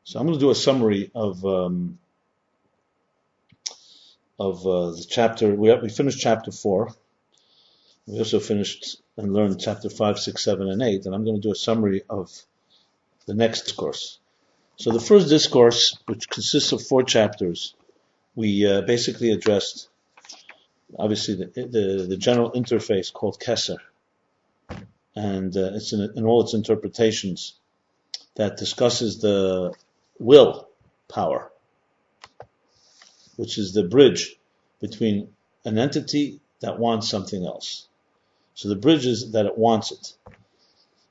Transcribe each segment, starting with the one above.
So I'm going to do a summary of the chapter. We finished chapter 4. We also finished and learned chapter 5, 6, 7, and 8. And I'm going to do a summary of the next discourse. So the first discourse, which consists of 4 chapters, we basically addressed, obviously, the general interface called Keser. And it's in all its interpretations that discusses the will power, which is the bridge between an entity that wants something else. So the bridge is that it wants it.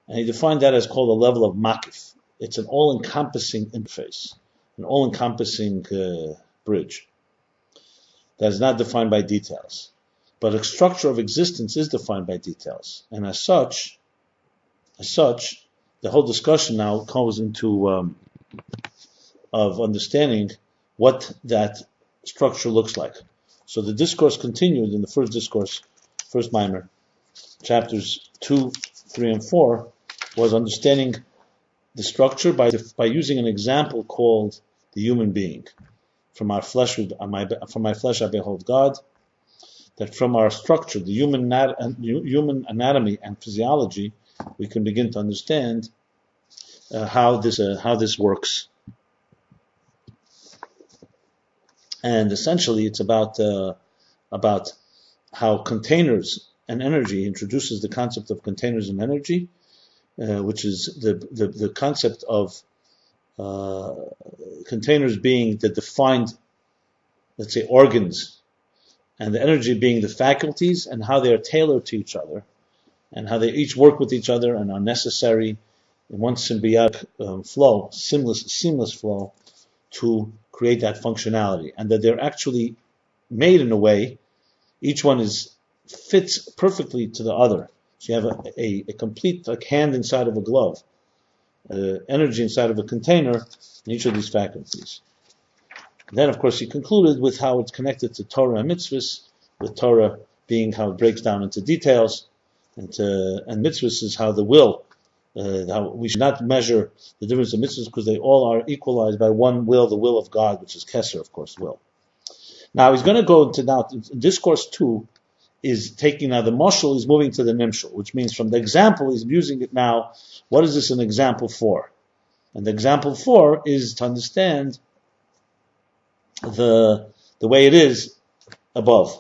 And he defined that as called a level of makif. It's an all-encompassing interface, an all-encompassing bridge that is not defined by details. But a structure of existence is defined by details. And as such, the whole discussion now comes into of understanding what that structure looks like. So the discourse continued in the first discourse, first mimer, chapters 2, 3, and 4, was understanding the structure by using an example called the human being. From my flesh I behold God. That from our structure, the human anatomy and physiology, we can begin to understand how this works. And essentially, it's about how containers and energy introduces the concept of containers and energy, which is the concept of containers being the defined, let's say, organs, and the energy being the faculties, and how they are tailored to each other, and how they each work with each other and are necessary in one symbiotic flow, seamless flow, to create that functionality, and that they're actually made in a way, each one fits perfectly to the other. So you have a complete hand inside of a glove, energy inside of a container in each of these faculties. And then, of course, he concluded with how it's connected to Torah and mitzvahs, with Torah being how it breaks down into details, and mitzvahs is how the will, how we should not measure the difference of mitzvahs because they all are equalized by one will, the will of God, which is Keser, of course, will. Now he's going to go into discourse 2 is taking now the mashal is moving to the nimshal, which means from the example he's using it now. What is this an example for? And the example for is to understand the way it is above.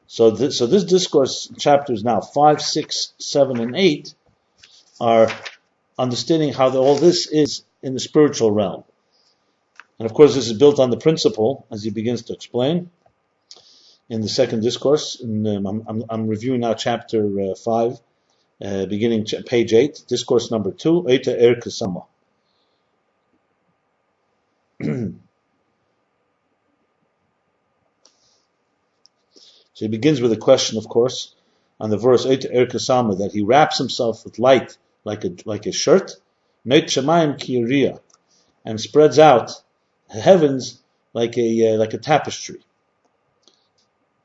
So this discourse chapters now 5, 6, 7, and 8 are understanding how all this is in the spiritual realm. And of course this is built on the principle, as he begins to explain, in the second discourse. I'm reviewing now chapter 5, beginning page 8, discourse number 2, Eita Er Kesama. So he begins with a question, of course, on the verse Eita Er Kesama, that he wraps himself with light like a shirt, Neit Shamayim Ki Yiriyah, and spreads out the heavens like a tapestry.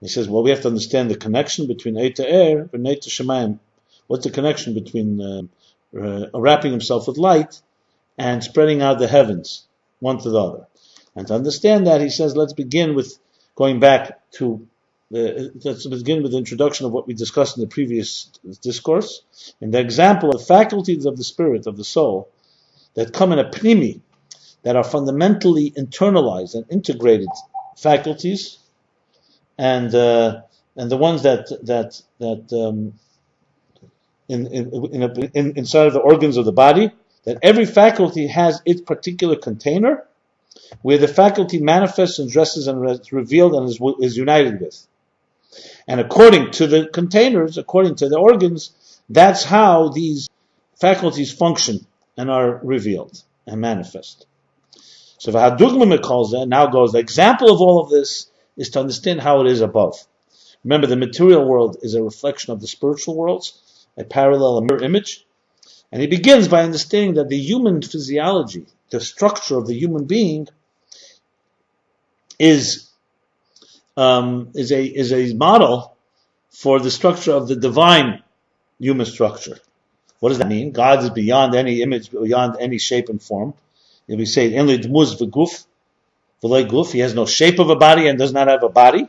He says, well, we have to understand the connection between Eita Er and Neit Shamayim. What's the connection between wrapping himself with light and spreading out the heavens, one to the other? And to understand that, he says, let's begin with going back to let's begin with the introduction of what we discussed in the previous discourse, in the example of faculties of the spirit, of the soul, that come in a pnimi, that are fundamentally internalized and integrated faculties, and the ones that inside of the organs of the body, that every faculty has its particular container, where the faculty manifests and dresses and is revealed and is united with. And according to the containers, according to the organs, that's how these faculties function and are revealed and manifest. So V'hadugma calls that now goes, the example of all of this is to understand how it is above. Remember, the material world is a reflection of the spiritual worlds, a parallel, a mirror image. And he begins by understanding that the human physiology, the structure of the human being, is a model for the structure of the divine human structure. What does that mean? God is beyond any image, beyond any shape and form. If we say Enli Dmuz v'guf v'loy guf, he has no shape of a body and does not have a body.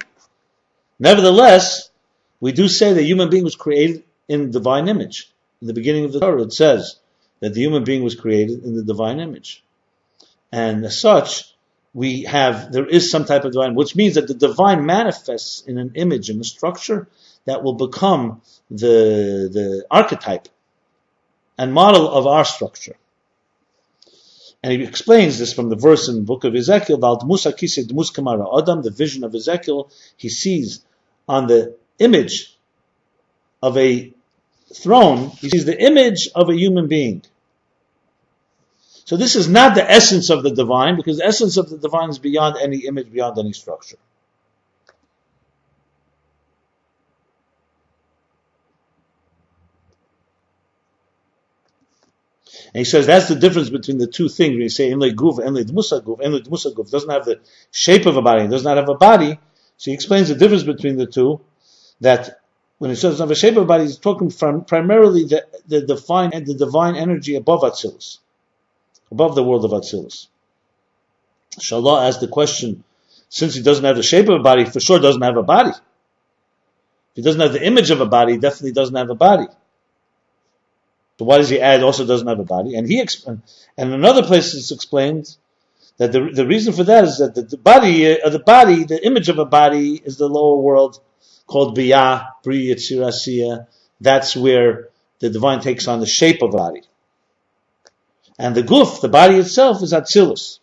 Nevertheless, we do say that human being was created in divine image. In the beginning of the Torah, it says that the human being was created in the divine image. And as such, there is some type of divine, which means that the divine manifests in an image, in a structure, that will become the archetype and model of our structure. And he explains this from the verse in the book of Ezekiel, the vision of Ezekiel, he sees on the image of a throne, he sees the image of a human being. So this is not the essence of the divine, because the essence of the divine is beyond any image, beyond any structure. And he says that's the difference between the two things. When you say Enli Guf, Enli Dmusaguf doesn't have the shape of a body, it does not have a body. So he explains the difference between the two, that when he says it doesn't have a shape of a body, he's talking from primarily the divine energy above Atzilus, above the world of Atzilus. Shalah asked the question, since he doesn't have the shape of a body, he for sure doesn't have a body. If he doesn't have the image of a body, he definitely doesn't have a body. So why does he add also doesn't have a body? And in another place it's explained that the reason for that is that the image of a body is the lower world called Biyah, Bri Yitzirasiya. That's where the divine takes on the shape of a body. And the guf, the body itself, is Atzilus.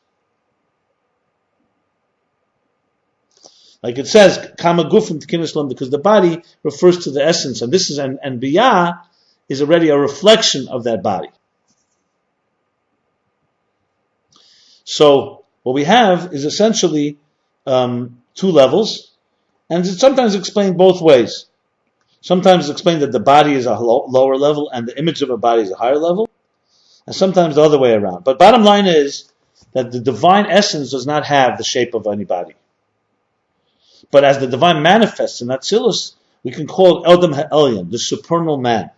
Like it says, Kama gufim t'kinislam, because the body refers to the essence, and this is and Biyah is already a reflection of that body. So what we have is essentially two levels, and it's sometimes explained both ways. Sometimes it's explained that the body is a lower level and the image of a body is a higher level, and sometimes the other way around. But bottom line is that the divine essence does not have the shape of any body. But as the divine manifests in Atzilus, we can call it Eldam Ha'elyon, the supernal man.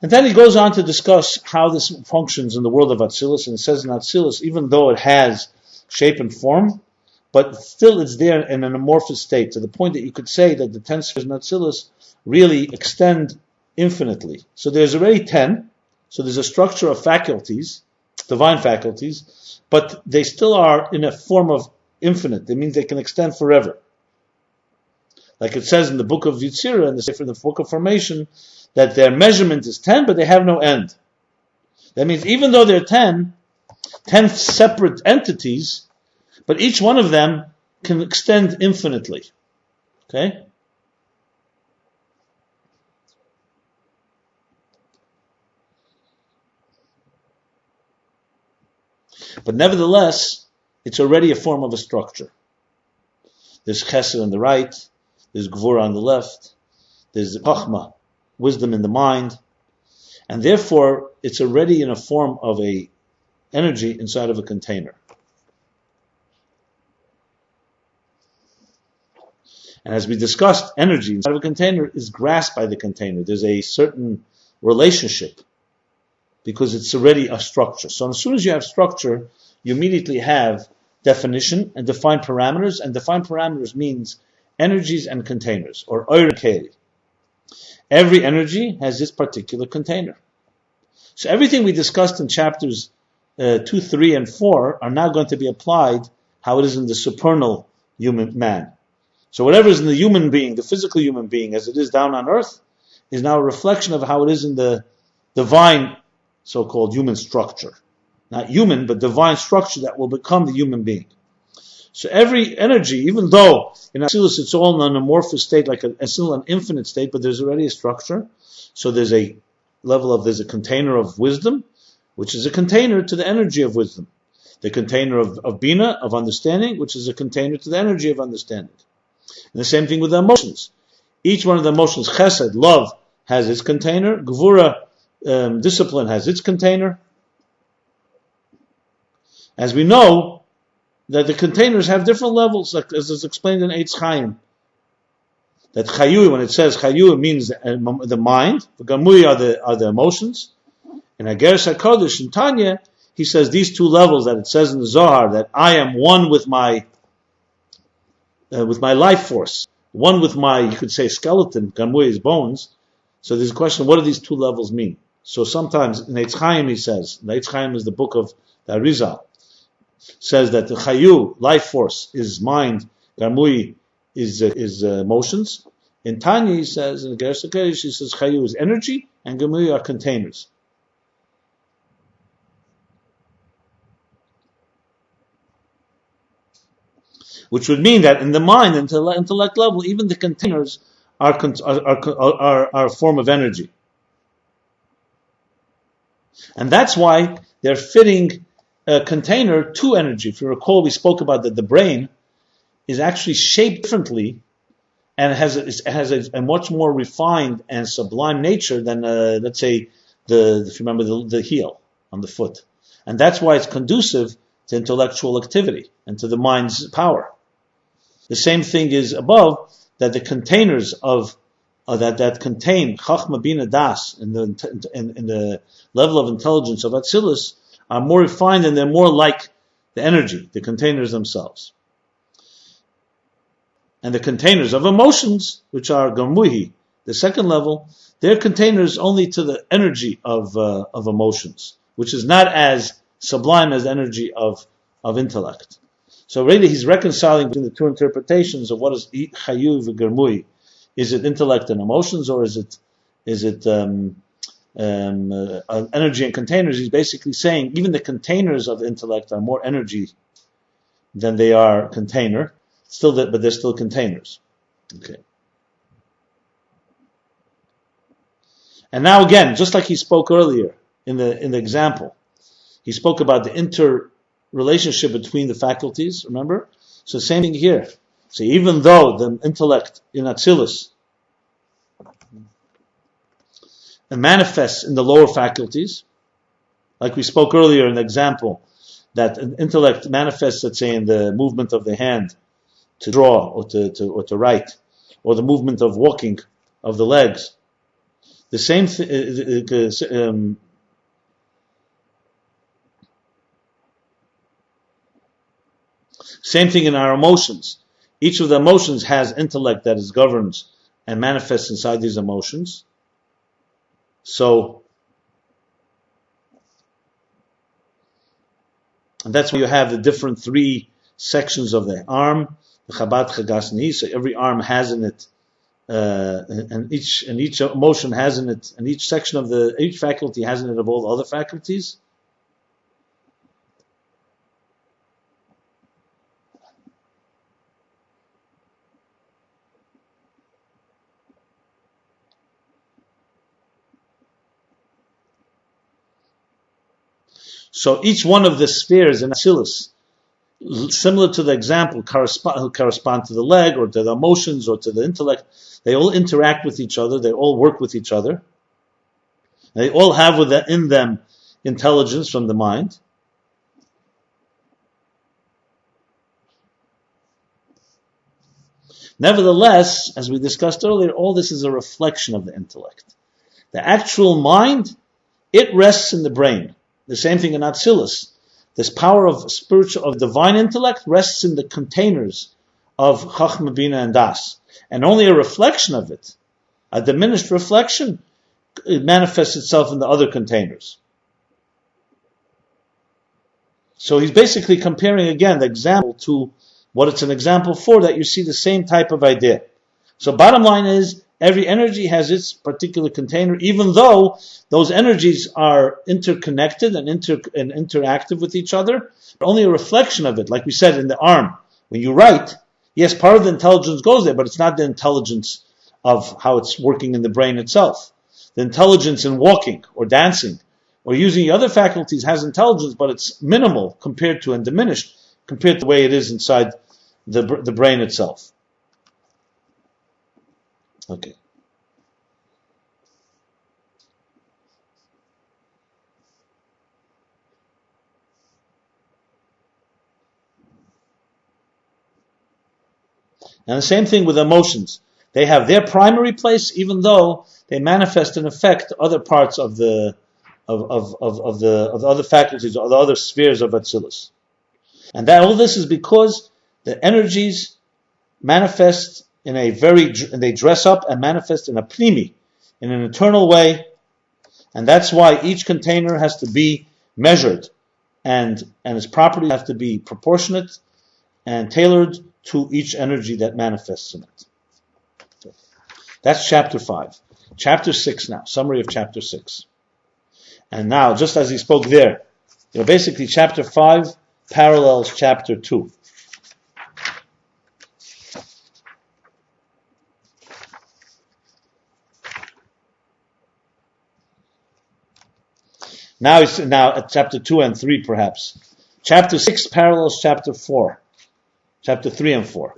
And then he goes on to discuss how this functions in the world of Atzilus, and it says in Atzilus, even though it has shape and form, but still it's there in an amorphous state, to the point that you could say that the 10 spheres in Atzilus really extend infinitely. So there's already 10, so there's a structure of faculties, divine faculties, but they still are in a form of infinite. That means they can extend forever. Like it says in the book of Yitzirah, in the book of Formation, that their measurement is 10, but they have no end. That means even though they're 10 separate entities, but each one of them can extend infinitely. Okay? But nevertheless, it's already a form of a structure. There's chesed on the right, there's gvura on the left, there's chachma, wisdom in the mind, and therefore it's already in a form of a energy inside of a container. And as we discussed, energy inside of a container is grasped by the container. There's a certain relationship because it's already a structure. So as soon as you have structure, you immediately have definition and defined parameters, and defined parameters means energies and containers, or oir keli. Every energy has this particular container. So everything we discussed in chapters 2, 3, and 4 are now going to be applied how it is in the supernal human man. So whatever is in the human being, the physical human being, as it is down on earth, is now a reflection of how it is in the divine, so-called human structure. Not human, but divine structure that will become the human being. So every energy, even though in Atzilus it's all in an amorphous state, like still an infinite state, but there's already a structure. So there's a container of wisdom, which is a container to the energy of wisdom. The container of bina, of understanding, which is a container to the energy of understanding. And the same thing with the emotions. Each one of the emotions, chesed, love, has its container. Gvura, discipline, has its container. As we know, that the containers have different levels, like as is explained in Eitz Chaim. That chayu, when it says chayu, it means the mind. The gamui are the emotions. In Ageres HaKodesh in Tanya, he says these two levels that it says in the Zohar, that I am one with my life force, one with my, you could say, skeleton, gamui is bones. So there's a question, what do these two levels mean? So sometimes in Eitz Chaim he says, Eitz Chaim is the book of the Arizal, says that the chayu, life force, is mind, gamui is emotions. In Tanya he says, in Ageres HaKodesh he says chayu is energy and gamui are containers. Which would mean that in the mind, intellect level, even the containers are a form of energy. And that's why they're fitting a container to energy. If you recall, we spoke about that the brain is actually shaped differently and has a much more refined and sublime nature than, let's say, if you remember, the heel on the foot. And that's why it's conducive to intellectual activity and to the mind's power. The same thing is above, that the containers of that contain Chachma Bina Das in the level of intelligence of Atzilus are more refined and they're more like the energy, the containers themselves. And the containers of emotions, which are Gamuhi, the second level, they're containers only to the energy of emotions, which is not as sublime as the energy of intellect. So really he's reconciling between the two interpretations of what is chayu v'germui. Is it intellect and emotions, or is it energy and containers? He's basically saying even the containers of intellect are more energy than they are container. But they're still containers. Okay. And now again, just like he spoke earlier in the example, he spoke about the interrelationship between the faculties. Remember? So same thing here. So even though the intellect in Atzilus manifests in the lower faculties, like we spoke earlier in the example, that an intellect manifests, let's say, in the movement of the hand to draw or to write, or the movement of walking of the legs. The same same thing in our emotions. Each of the emotions has intellect that is governed and manifests inside these emotions. So, and that's why you have the different three sections of the arm, the Chabad Chagas Ni. So every arm has in it, and each emotion has in it, and each section of each faculty has in it of all the other faculties. So each one of the spheres in Atzilus, similar to the example, correspond to the leg or to the emotions or to the intellect. They all interact with each other. They all work with each other. They all have in them intelligence from the mind. Nevertheless, as we discussed earlier, all this is a reflection of the intellect. The actual mind, it rests in the brain. The same thing in Atzilus. This power of divine intellect rests in the containers of Chachma, Bina, and Das. And only a reflection of it, a diminished reflection, it manifests itself in the other containers. So he's basically comparing again the example to what it's an example for, that you see the same type of idea. So bottom line is, every energy has its particular container, even though those energies are interconnected and interactive with each other. Only a reflection of it, like we said in the arm. When you write, yes, part of the intelligence goes there, but it's not the intelligence of how it's working in the brain itself. The intelligence in walking or dancing or using the other faculties has intelligence, but it's minimal compared to and diminished compared to the way it is inside the brain itself. Okay. And the same thing with emotions. They have their primary place, even though they manifest and affect other parts of the other faculties or the other spheres of Atzilus. And that all this is because the energies manifest and they dress up and manifest in a pnimi, in an eternal way, and that's why each container has to be measured, and its properties have to be proportionate and tailored to each energy that manifests in it. That's chapter 5. Chapter 6 now, summary of chapter 6. And now, just as he spoke there, basically chapter 5 parallels chapter 2. Now at chapter 2 and 3 perhaps. Chapter 6 parallels chapter 4. Chapter 3 and 4.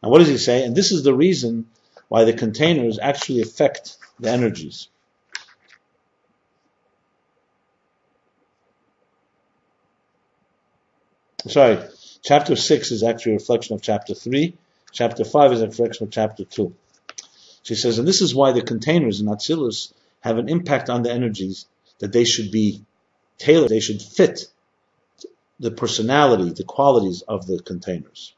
And what does he say? And this is the reason why the containers actually affect the energies. Sorry, chapter 6 is actually a reflection of chapter 3. Chapter 5 is a reflection of chapter 2. She says, and this is why the containers in Atzilus have an impact on the energies, that they should be tailored, they should fit the personality, the qualities of the containers.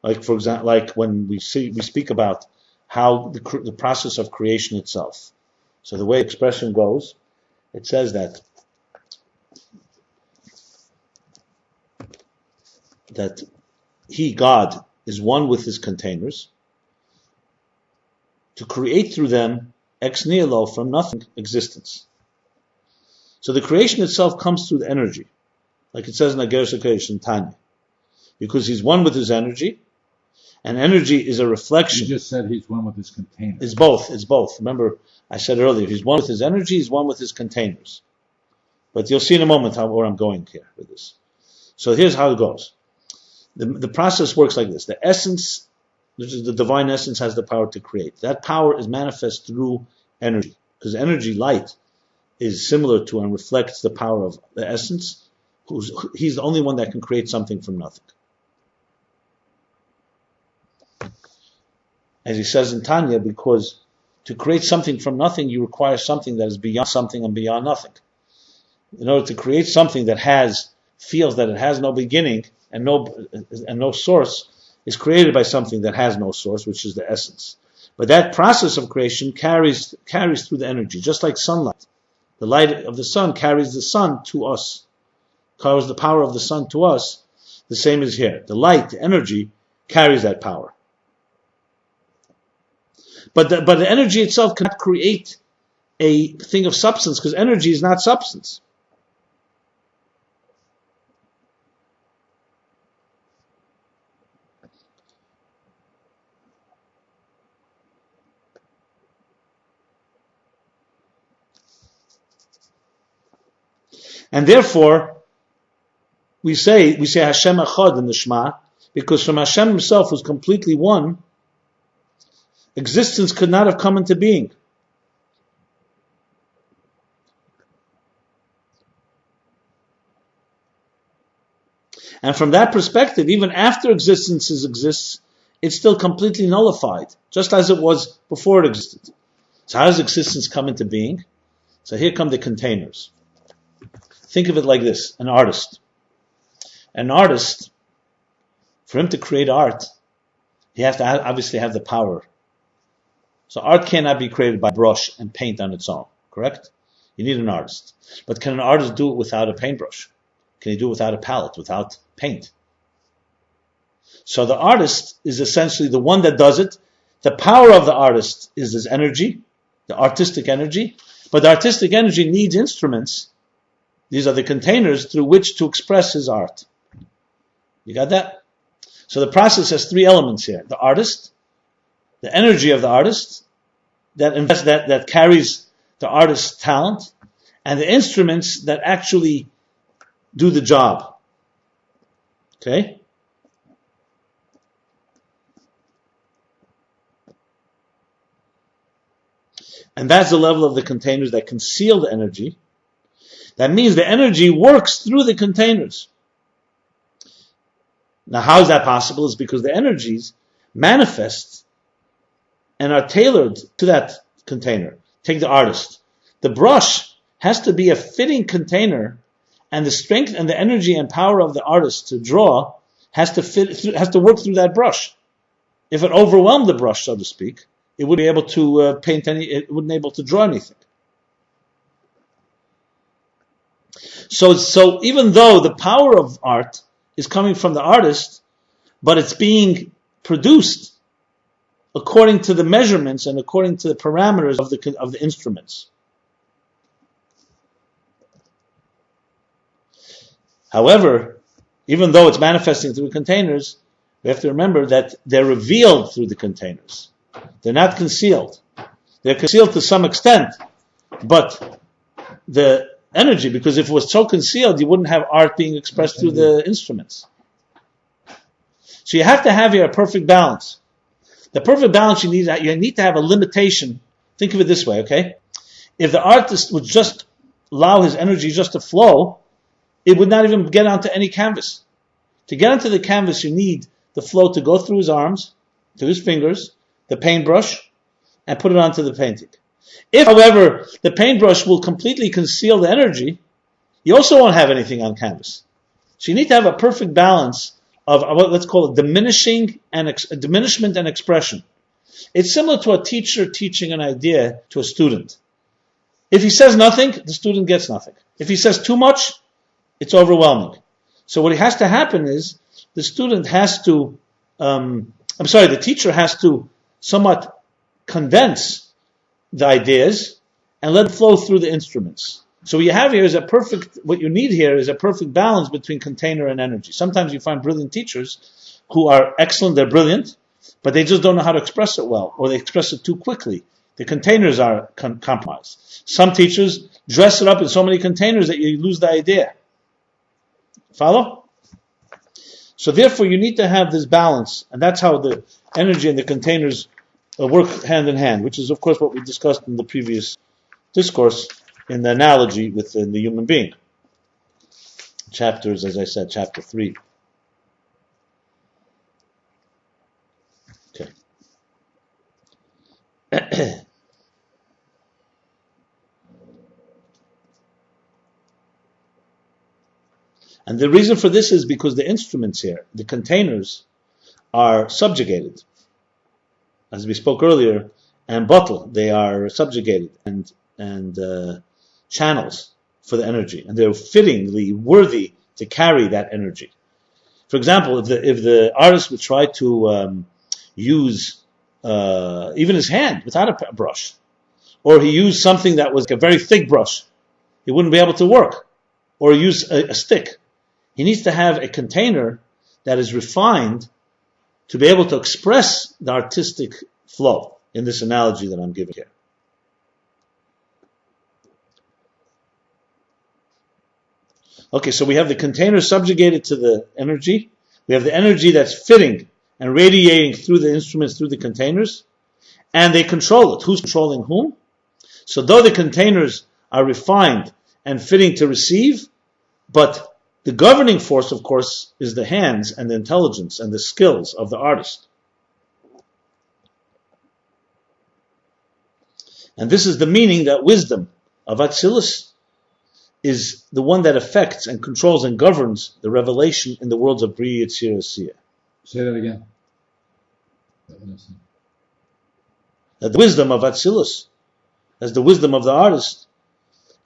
Like, for example, like when we speak about how the process of creation itself. So the way expression goes, it says that he, God, is one with his containers to create through them ex nihilo, from nothing, existence. So the creation itself comes through the energy, like it says in Ageres HaKodesh Tanya, because he's one with his energy, and energy is a reflection. You just said he's one with his containers. It's both. Remember, I said earlier, he's one with his energy, he's one with his containers. But you'll see in a moment where I'm going here with this. So here's how it goes. The process works like this. The essence, which is the divine essence, has the power to create. That power is manifest through energy, because energy, light, is similar to and reflects the power of the essence. He's the only one that can create something from nothing. As he says in Tanya, because to create something from nothing, you require something that is beyond something and beyond nothing. In order to create something that feels that it has no beginning and no source, is created by something that has no source, which is the essence. But that process of creation carries through the energy, just like sunlight. The light of the sun carries the sun to us, carries the power of the sun to us. The same is here. The light, the energy, carries that power. But the energy itself cannot create a thing of substance, because energy is not substance. And therefore, we say Hashem Echad in the Shema, because from Hashem himself, who's completely one, existence could not have come into being. And from that perspective, even after existence exists, it's still completely nullified, just as it was before it existed. So how does existence come into being? So here come the containers. Think of it like this: an artist. An artist, for him to create art, he has to obviously have the power. So art cannot be created by brush and paint on its own, correct? You need an artist. But can an artist do it without a paintbrush? Can he do it without a palette, without paint? So the artist is essentially the one that does it. The power of the artist is his energy, the artistic energy. But the artistic energy needs instruments. These are the containers through which to express his art. You got that? So the process has three elements here: the artist, the energy of the artist that carries the artist's talent, and the instruments that actually do the job. Okay? And that's the level of the containers that conceal the energy. That means the energy works through the containers. Now, how is that possible? It's because the energies manifest and are tailored to that container. Take the artist. The brush has to be a fitting container, and the strength and the energy and power of the artist to draw has to work through that brush. If it overwhelmed the brush, so to speak, it wouldn't be able to it wouldn't be able to draw anything. So even though the power of art is coming from the artist, but it's being produced according to the measurements and according to the parameters of the instruments. However, even though it's manifesting through containers, we have to remember that they're revealed through the containers. They're not concealed. They're concealed to some extent, but the energy, because if it was so concealed, you wouldn't have art being expressed through the instruments. So you have to have here a perfect balance. The perfect balance you need to have a limitation. Think of it this way, okay? If the artist would just allow his energy just to flow, it would not even get onto any canvas. To get onto the canvas, you need the flow to go through his arms, to his fingers, the paintbrush, and put it onto the painting. If, however, the paintbrush will completely conceal the energy, you also won't have anything on canvas. So you need to have a perfect balance of what let's call it diminishment and expression. It's similar to a teacher teaching an idea to a student. If he says nothing, the student gets nothing. If he says too much, it's overwhelming. So what has to happen is the teacher has to somewhat condense the ideas and let it flow through the instruments. So what you have here is what you need here is a perfect balance between container and energy. Sometimes you find brilliant teachers who are excellent, they're brilliant, but they just don't know how to express it well, or they express it too quickly. The containers are compromised. Some teachers dress it up in so many containers that you lose the idea. Follow? So therefore you need to have this balance, and that's how the energy and the containers work hand in hand, which is of course what we discussed in the previous discourse in the analogy within the human being. Chapters, as I said, chapter 3. Okay. And the reason for this is because the instruments here, the containers, are subjugated. As we spoke earlier, and bottle, they are subjugated and channels for the energy, and they're fittingly worthy to carry that energy. For example, if the artist would try to use even his hand without a brush, or he used something that was like a very thick brush, he wouldn't be able to work, or use a stick. He needs to have a container that is refined to be able to express the artistic flow in this analogy that I'm giving here. Okay, so we have the container subjugated to the energy. We have the energy that's fitting and radiating through the instruments, through the containers, and they control it. Who's controlling whom? So though the containers are refined and fitting to receive, but the governing force, of course, is the hands and the intelligence and the skills of the artist. And this is the meaning that wisdom of Atzilus is the one that affects and controls and governs the revelation in the worlds of Bri, Yitzir, Asiyah. Say that again. That the wisdom of Atzilus, as the wisdom of the artist,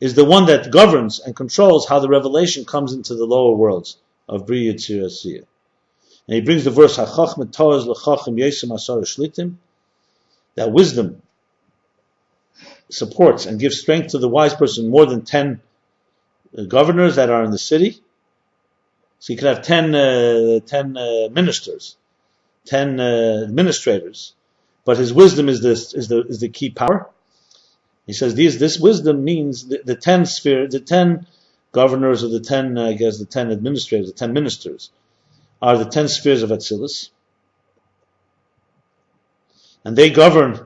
is the one that governs and controls how the revelation comes into the lower worlds of Bri, Yitzir, Asiyah. And he brings the verse, HaChachma Toaz L'Chachim Yesem Asar Shlitim, that wisdom supports and gives strength to the wise person more than 10 governors that are in the city. So you could have 10 ministers, 10 administrators, but his wisdom is the key power. He says this wisdom means the 10 spheres, the 10 governors, or the 10 administrators, the 10 ministers, are the 10 spheres of Atzilus, and they govern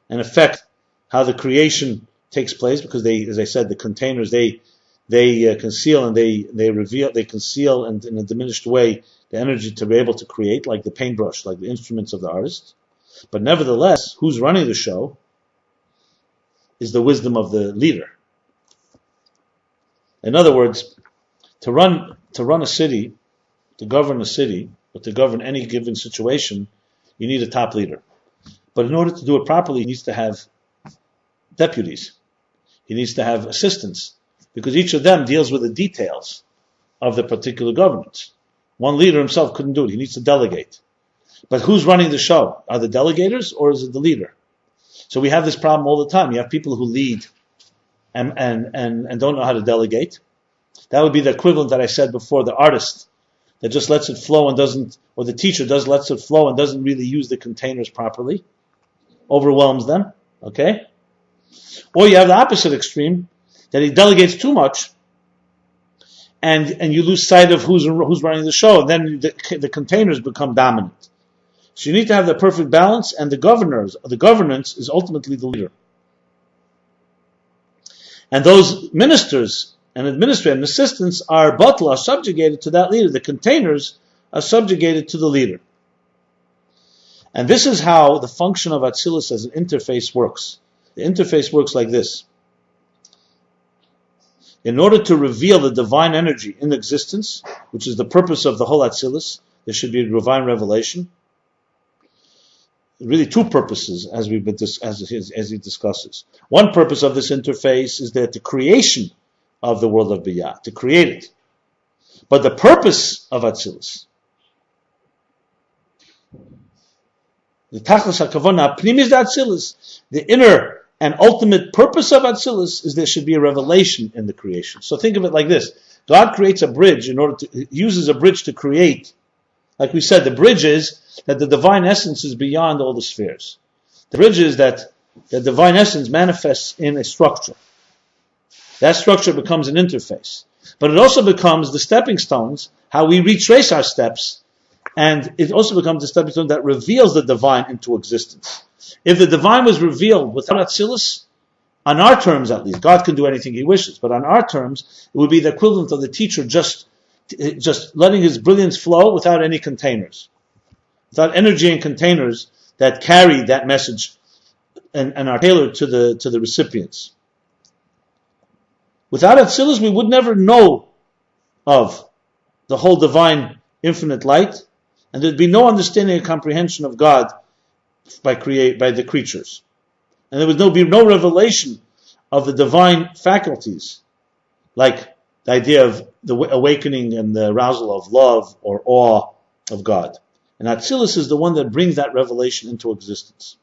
and affect how the creation takes place, because they, as I said, the containers, they they conceal and they reveal, they conceal and in a diminished way the energy to be able to create, like the paintbrush, like the instruments of the artist. But nevertheless, who's running the show is the wisdom of the leader. In other words, to run a city, to govern a city, or to govern any given situation, you need a top leader. But in order to do it properly, he needs to have deputies. He needs to have assistants, because each of them deals with the details of the particular governance. One leader himself couldn't do it. He needs to delegate. But who's running the show? Are the delegators or is it the leader? So we have this problem all the time. You have people who lead and don't know how to delegate. That would be the equivalent that I said before, the artist that just lets it flow and doesn't, or the teacher lets it flow and doesn't really use the containers properly, overwhelms them, okay? Or you have the opposite extreme, that he delegates too much, and you lose sight of who's running the show, and then the containers become dominant. So you need to have the perfect balance, and the governance is ultimately the leader. And those ministers and administrators and assistants are subjugated to that leader. The containers are subjugated to the leader. And this is how the function of Atzilus as an interface works. The interface works like this. In order to reveal the divine energy in existence, which is the purpose of the whole Atzilus, there should be a divine revelation. Really two purposes, as he discusses. One purpose of this interface is that the creation of the world of Biyah, to create it. But the purpose of Atzilus, the Tachlis HaKavona Pnimis Atzilus, the inner and ultimate purpose of Atzilus is there should be a revelation in the creation. So think of it like this. God creates a bridge uses a bridge to create. Like we said, the bridge is that the divine essence is beyond all the spheres. The bridge is that the divine essence manifests in a structure. That structure becomes an interface. But it also becomes the stepping stones, how we retrace our steps, and it also becomes the stepping stone that reveals the divine into existence. If the divine was revealed without Atzilus, on our terms at least, God can do anything he wishes, but on our terms, it would be the equivalent of the teacher just letting his brilliance flow without any containers, without energy and containers that carry that message and are tailored to the recipients. Without Atzilus, we would never know of the whole divine infinite light, and there'd be no understanding and comprehension of God by the creatures. And there would be no revelation of the divine faculties, like the idea of the awakening and the arousal of love or awe of God. And Atzilus is the one that brings that revelation into existence.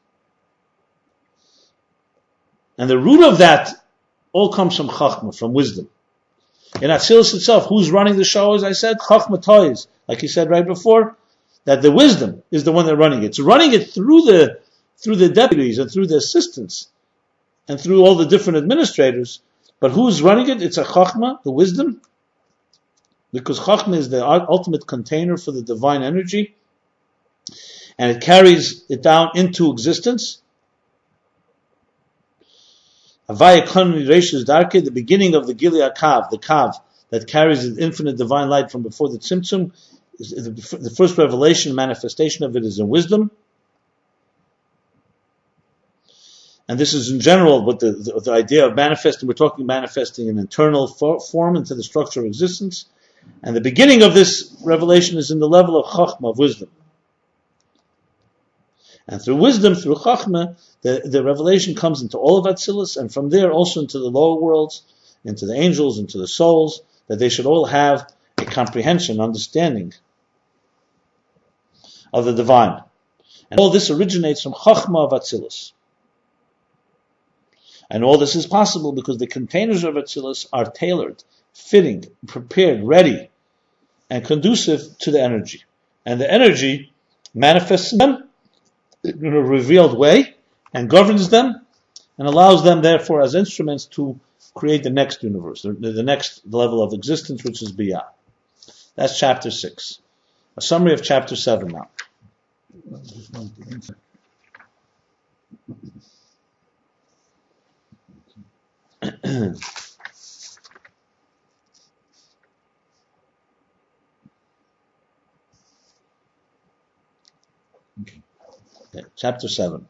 And the root of that all comes from Chachma, from wisdom. In Atzilus itself, who's running the show, as I said? Chachma Toys, like he said right before, that the wisdom is the one that's running it. It's running it through the deputies and through the assistants and through all the different administrators. But who's running it? It's a Chachma, the wisdom, because Chachma is the ultimate container for the divine energy, and it carries it down into existence. Havaya Kanoni Reishis Darke, the beginning of the Gilead Kav, the Kav that carries the infinite divine light from before the Tzimtzum, the first revelation, manifestation of it is in wisdom. And this is in general what the idea of manifesting, we're talking manifesting an internal form into the structure of existence. And the beginning of this revelation is in the level of Chachma, of wisdom. And through wisdom, through Chachma, the revelation comes into all of Atzilus, and from there also into the lower worlds, into the angels, into the souls, that they should all have a comprehension, understanding of the divine. And all this originates from Chachma of Atzilus. And all this is possible because the containers of Atzilus are tailored, fitting, prepared, ready, and conducive to the energy. And the energy manifests in them in a revealed way and governs them and allows them, therefore, as instruments to create the next universe, the next level of existence, which is Biyah. That's chapter 6. A summary of chapter 7 now. Chapter 7.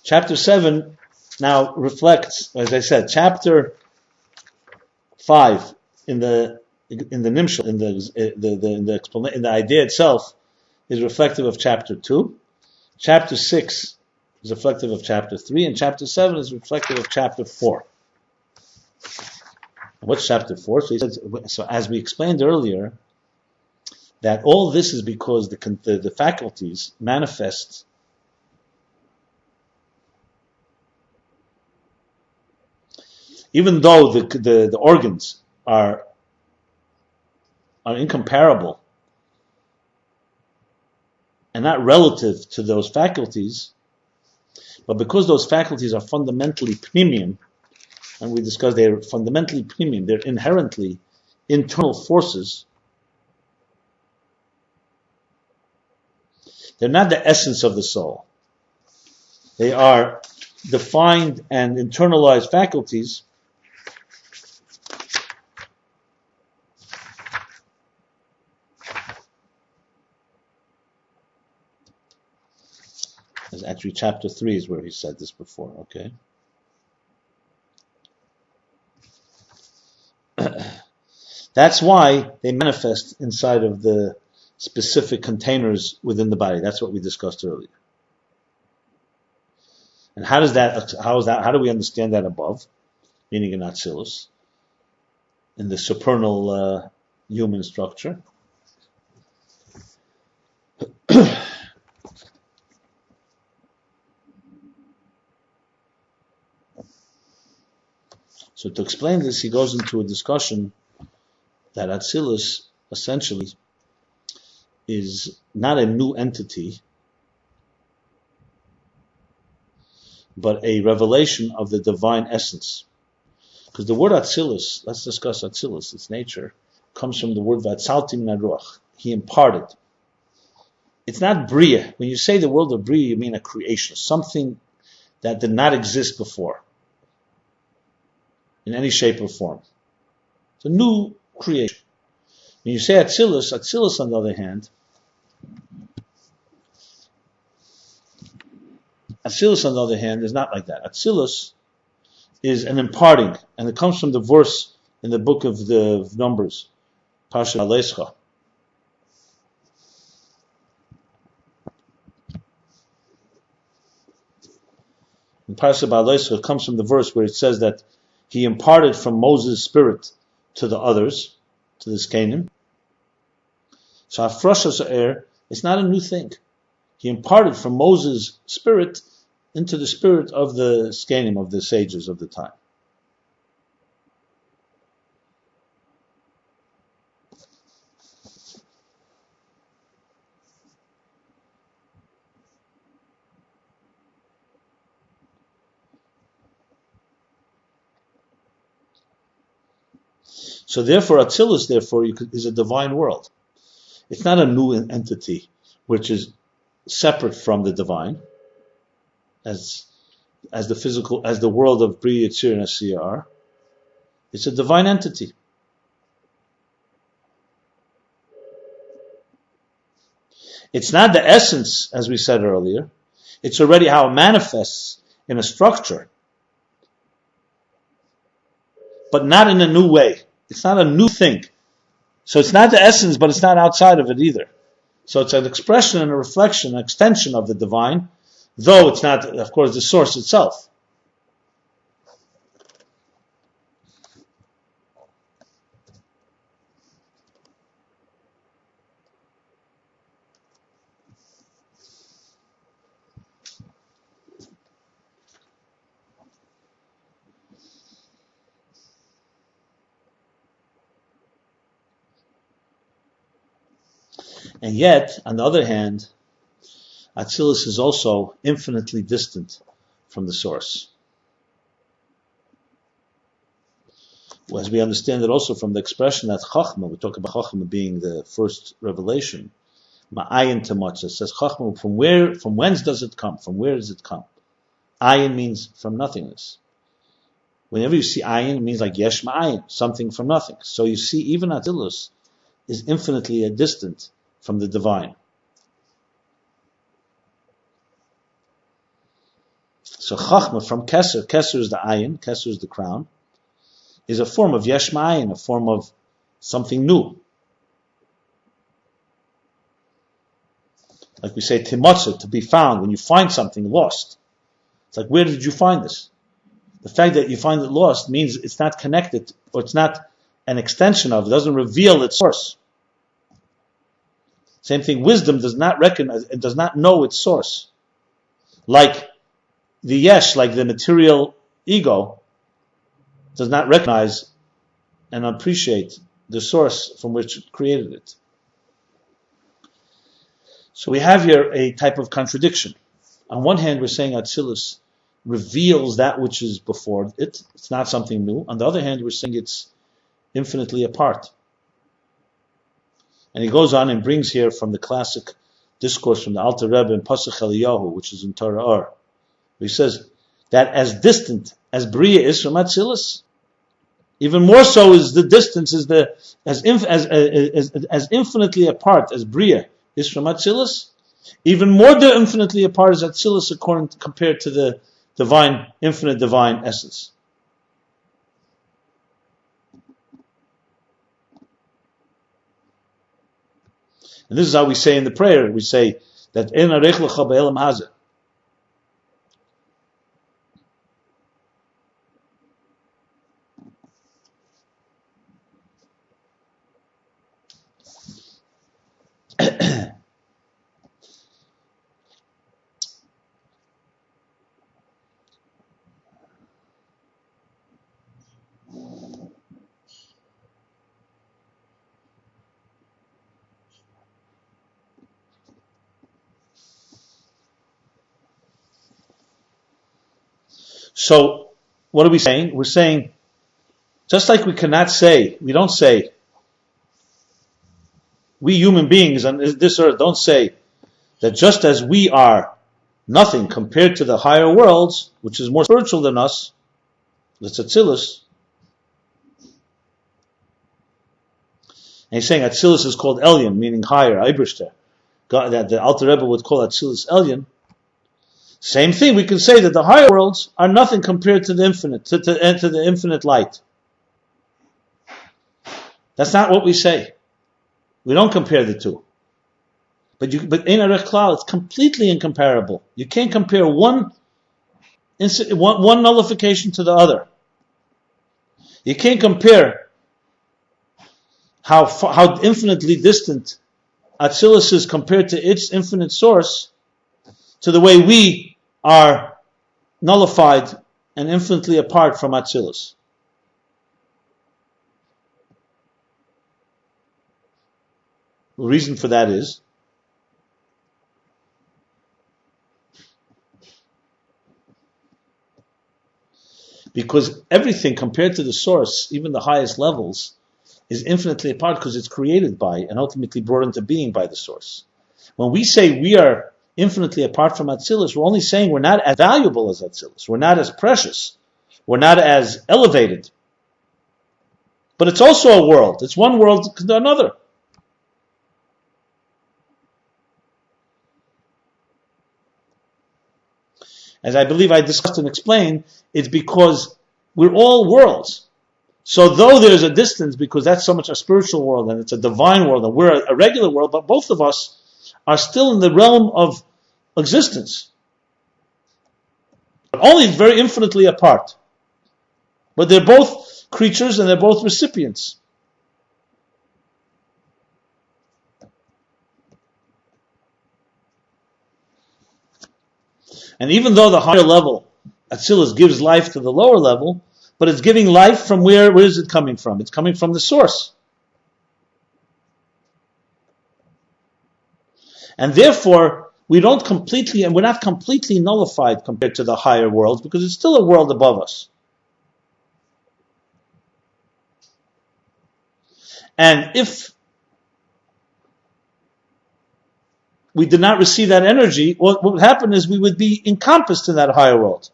Chapter 7 now reflects, as I said, chapter 5 in the Minstrel, in the idea itself, is reflective of chapter 2. Chapter 6 is reflective of chapter 3, and chapter 7 is reflective of chapter 4. What's chapter 4? So he says, so as we explained earlier, that all this is because the faculties manifest even though the organs are incomparable and not relative to those faculties, but because those faculties are fundamentally pnimium, and we discussed they're fundamentally pnimium, they're inherently internal forces, they're not the essence of the soul. They are defined and internalized faculties actually chapter 3 is where he said this before, okay? That's why they manifest inside of the specific containers within the body. That's what we discussed earlier. And how do we understand that above? Meaning in Atzilus, in the supernal human structure. So to explain this, he goes into a discussion that Atzilus essentially is not a new entity, but a revelation of the divine essence. Because the word Atzilus, let's discuss Atzilus, its nature, comes from the word Vatzalti min haruach. He imparted. It's not Bria. When you say the word of Bria, you mean a creation, something that did not exist before, in any shape or form. It's a new creation. When you say Atzilus, Atzilus on the other hand, is not like that. Atzilus is an imparting, and it comes from the verse in the book of the Numbers, Pasha Alescha. In Pasha Alescha, it comes from the verse where it says that he imparted from Moses' spirit to the others, to the Skenim. So Afrashas Ha'er, it's not a new thing. He imparted from Moses' spirit into the spirit of the Skenim, of the sages of the time. So therefore, Atzilus, is a divine world. It's not a new entity, which is separate from the divine, as the physical, as the world of Bria, Yitzir, and Asiyah are. It's a divine entity. It's not the essence, as we said earlier. It's already how it manifests in a structure, but not in a new way. It's not a new thing. So it's not the essence, but it's not outside of it either. So it's an expression and a reflection, an extension of the divine, though it's not, of course, the source itself. And yet, on the other hand, Atzilus is also infinitely distant from the source. As we understand it also from the expression that Chachma, we talk about Chachma being the first revelation, Ma'ayin Tamatzah says Chachma, from whence does it come? From where does it come? Ayin means from nothingness. Whenever you see Ayin, it means like Yesh Ma'ayin, something from nothing. So you see, even Atzilus is infinitely distant from the divine. So Chachma from Keser, Keser is the Ayin, Keser is the crown, is a form of Yesh Ma'ayin, a form of something new. Like we say, Timotza, to be found, when you find something lost. It's like, where did you find this? The fact that you find it lost means it's not connected, or it's not an extension of, it doesn't reveal its source. Same thing, wisdom does not recognize, it does not know its source. Like the Yesh, like the material ego, does not recognize and appreciate the source from which it created it. So we have here a type of contradiction. On one hand, we're saying Atzilus reveals that which is before it. It's not something new. On the other hand, we're saying it's infinitely apart. And he goes on and brings here from the classic discourse from the Alter Rebbe in Pasuk Eliyahu, which is in Torah Or. He says that as distant as Bria is from Atzilus, even more so is the distance, is the as infinitely apart as Bria is from Atzilus, even more infinitely apart is Atzilus compared to the divine, infinite divine essence. And this is how we say in the prayer. We say that En arech lecha be'elam hazeh. So, what are we saying? We're saying, just like we cannot say, we don't say, we human beings on this earth don't say that just as we are nothing compared to the higher worlds, which is more spiritual than us, that's Atzilus. And he's saying Atzilus is called Elyon, meaning higher, Eibishter. That the Alter Rebbe would call Atzilus Elyon. Same thing, we can say that the higher worlds are nothing compared to the infinite, to the infinite light. That's not what we say. We don't compare the two. But Ein Arech Klal, it's completely incomparable. You can't compare one nullification to the other. You can't compare how infinitely distant Atzilus is compared to its infinite source to the way we are nullified and infinitely apart from Atzilus. The reason for that is because everything compared to the source, even the highest levels, is infinitely apart because it's created by and ultimately brought into being by the source. When we say we are infinitely apart from Atzilus, we're only saying we're not as valuable as Atzilus. We're not as precious. We're not as elevated. But it's also a world. It's one world to another. As I believe I discussed and explained, it's because we're all worlds. So though there's a distance, because that's so much a spiritual world and it's a divine world and we're a regular world, but both of us are still in the realm of existence. But only very infinitely apart. But they're both creatures and they're both recipients. And even though the higher level, Atzilus, gives life to the lower level, but it's giving life from where is it coming from? It's coming from the source. And therefore, we're not completely nullified compared to the higher worlds, because it's still a world above us. And if we did not receive that energy, what would happen is we would be encompassed in that higher world.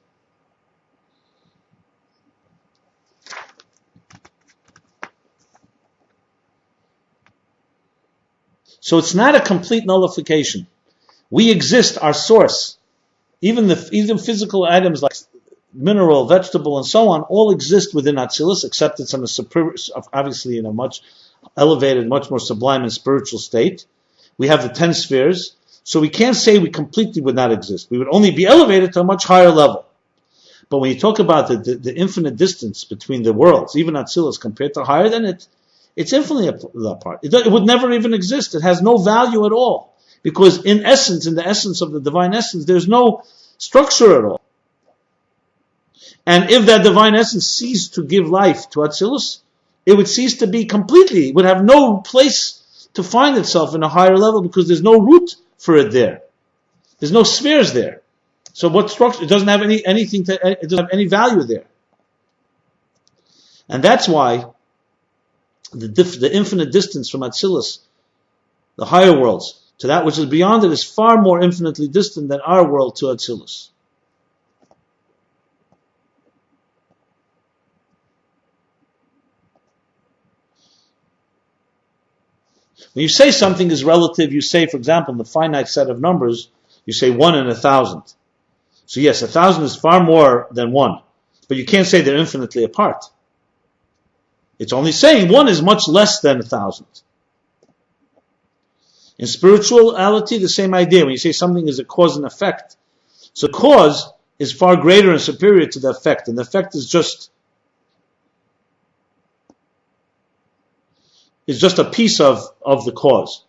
So it's not a complete nullification. We exist, our source, even physical items like mineral, vegetable, and so on, all exist within Atzilus, except it's obviously in a much elevated, much more sublime and spiritual state. We have the 10 spheres, so we can't say we completely would not exist. We would only be elevated to a much higher level. But when you talk about the infinite distance between the worlds, even Atzilus compared to higher than it, it's infinitely apart. It would never even exist. It has no value at all. Because in the essence of the divine essence, there's no structure at all. And if that divine essence ceased to give life to Atzilus, it would cease to be completely, it would have no place to find itself in a higher level because there's no root for it there. There's no spheres there. So what structure? It doesn't have it doesn't have any value there. And that's why the infinite distance from Atzilus, the higher worlds, to that which is beyond it is far more infinitely distant than our world to Atzilus. When you say something is relative, you say, for example, in the finite set of numbers, you say 1 in 1,000. So yes, 1,000 is far more than 1, but you can't say they're infinitely apart. It's only saying 1 is much less than 1,000. In spirituality, the same idea. When you say something is a cause and effect, so cause is far greater and superior to the effect, and the effect is just a piece of the cause.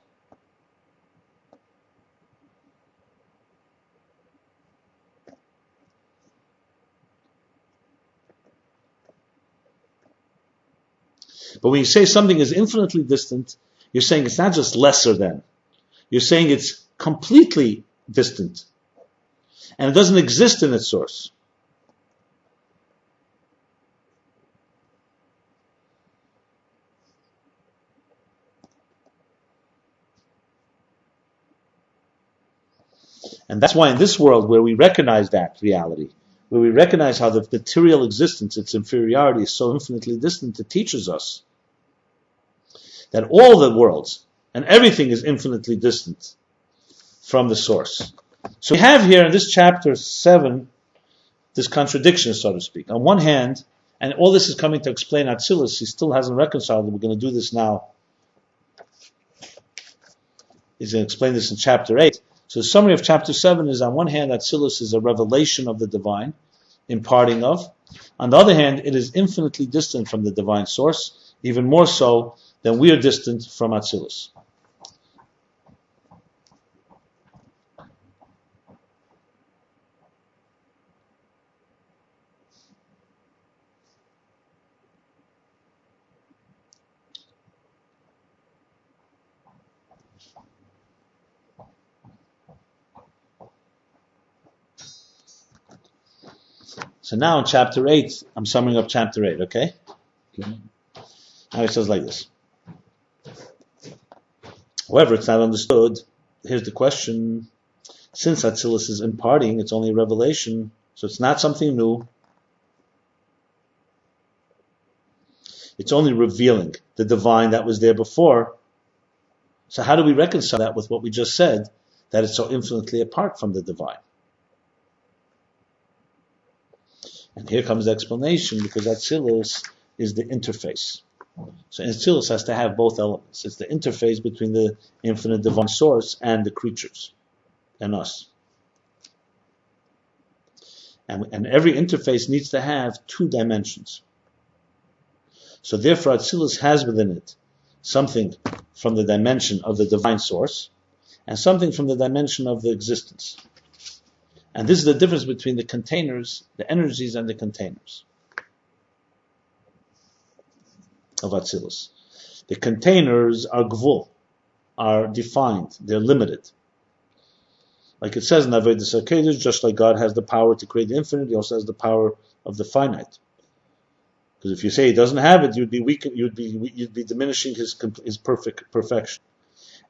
But when you say something is infinitely distant, you're saying it's not just lesser than. You're saying it's completely distant. And it doesn't exist in its source. And that's why in this world where we recognize that reality, where we recognize how the material existence, its inferiority is so infinitely distant, it teaches us that all the worlds and everything is infinitely distant from the source. So we have here in this chapter 7, this contradiction, so to speak. On one hand, and all this is coming to explain Atzilus, he still hasn't reconciled it. We're going to do this now. He's going to explain this in chapter 8. So the summary of chapter 7 is, on one hand, Atzilus is a revelation of the divine, imparting of. On the other hand, it is infinitely distant from the divine source, even more so than we are distant from Atzilus. So now in chapter 8, I'm summing up chapter 8, okay? Now it says like this. However, it's not understood. Here's the question. Since Atzilus is imparting, it's only a revelation, so it's not something new. It's only revealing the divine that was there before. So how do we reconcile that with what we just said, that it's so infinitely apart from the divine? And here comes the explanation, because Atzilus is the interface. So Atzilus has to have both elements. It's the interface between the infinite divine source and the creatures, and us. And every interface needs to have 2 dimensions. So therefore Atzilus has within it something from the dimension of the divine source, and something from the dimension of the existence. And this is the difference between the containers, the energies, and the containers of Atzilus. The containers are gvul, are defined, they're limited. Like it says in Avodas HaKodesh, just like God has the power to create the infinite, He also has the power of the finite. Because if you say He doesn't have it, you'd be weak, you'd be diminishing His perfection.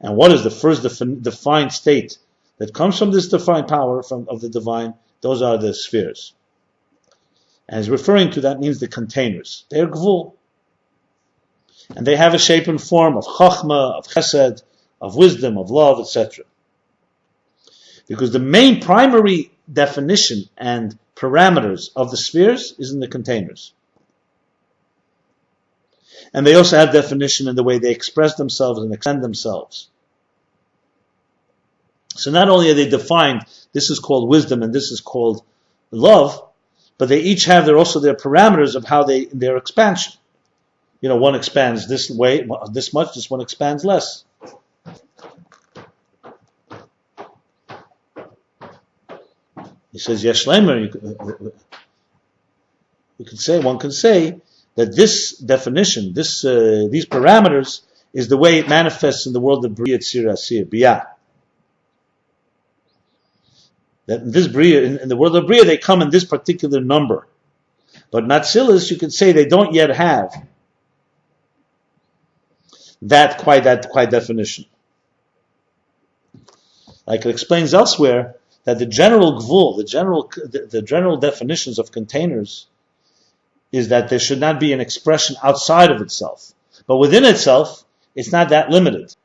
And what is the first defined state that comes from this divine power of the divine? Those are the spheres. And he's referring to that means the containers. They're gvul. And they have a shape and form of chachma, of chesed, of wisdom, of love, etc. Because the main primary definition and parameters of the spheres is in the containers. And they also have definition in the way they express themselves and extend themselves. So not only are they defined, this is called wisdom and this is called love, but they each have also their parameters of how their expansion. One expands this way, this much, this one expands less. He says, Yeshlemer, one can say that this definition, these parameters, is the way it manifests in the world of Bria, Tzir, Asir, Biyah. That in this Bria, in the world of Bria, they come in this particular number. But in Atzilus, you could say they don't yet have that definition. Like it explains elsewhere, that the general gvul, the general definitions of containers, is that there should not be an expression outside of itself. But within itself, it's not that limited.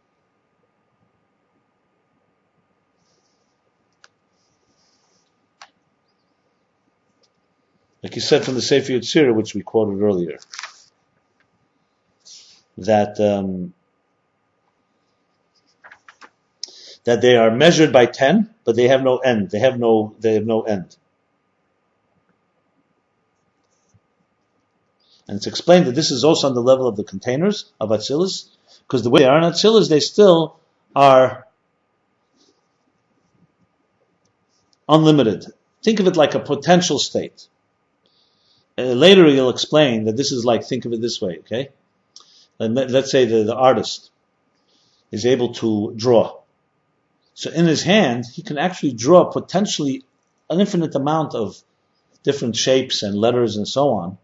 Like he said from the Sefer Yetzirah, which we quoted earlier, that they are measured by 10, but they have no end. They have no end. And it's explained that this is also on the level of the containers of Atzilus, because the way they are in Atzilus, they still are unlimited. Think of it like a potential state. Later he'll explain that this is like, think of it this way, okay? And let's say the artist is able to draw. So in his hand, he can actually draw potentially an infinite amount of different shapes and letters and so on.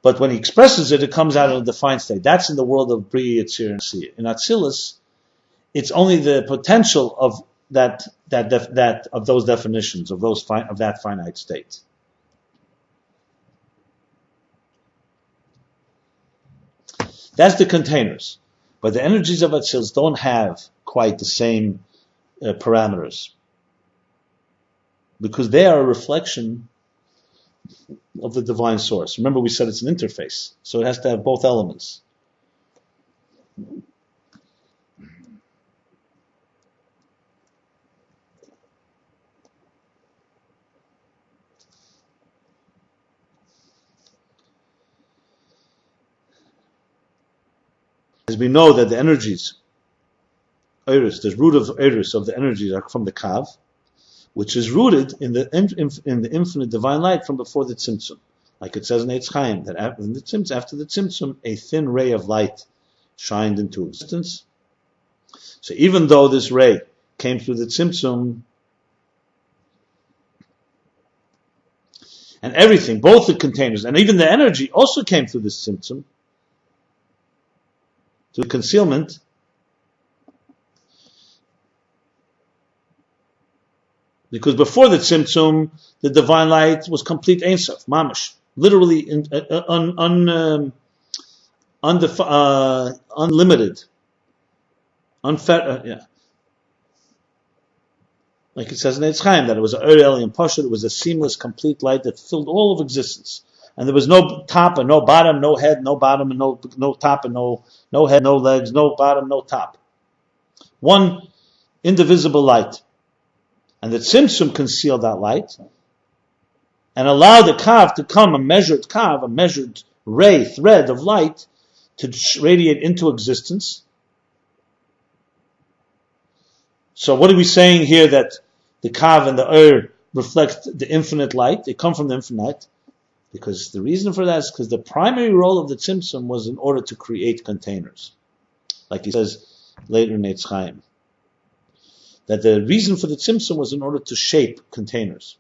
But when he expresses it, it comes out in a defined state. That's in the world of Bria, Yetzirah, and Asiyah. In Atzilus, it's only the potential of that of those definitions of that finite state. That's the containers. But the energies of Atzilus don't have quite the same parameters, because they are a reflection of the divine source. Remember, we said it's an interface, so it has to have both elements. As we know that the energies, Eris, the root of Eris of the energies are from the Kav, which is rooted in the infinite divine light from before the Tzimtzum. Like it says in Eitz Chaim, that after the Tzimtzum, a thin ray of light shined into existence. So even though this ray came through the Tzimtzum, and everything, both the containers and even the energy also came through this Tzimtzum, through concealment, because before the Tzimtzum, the divine light was complete Ein Sof, mamash, literally unlimited, unfettered. Like it says in Eitz Chaim, that it was an alien Pashut, it was a seamless, complete light that filled all of existence. And there was no top and no bottom, no head, no bottom, and no top and no head, no legs, no bottom, no top. One indivisible light. And the Tzimtzum concealed that light and allowed the Kav to come, a measured Kav, a measured ray, thread of light, to radiate into existence. So what are we saying here, that the Kav and the reflect the infinite light? They come from the infinite light. Because the reason for that is because the primary role of the Tzimtzum was in order to create containers. Like he says later in Eitz Chaim, that the reason for the Tzimtzum was in order to shape containers.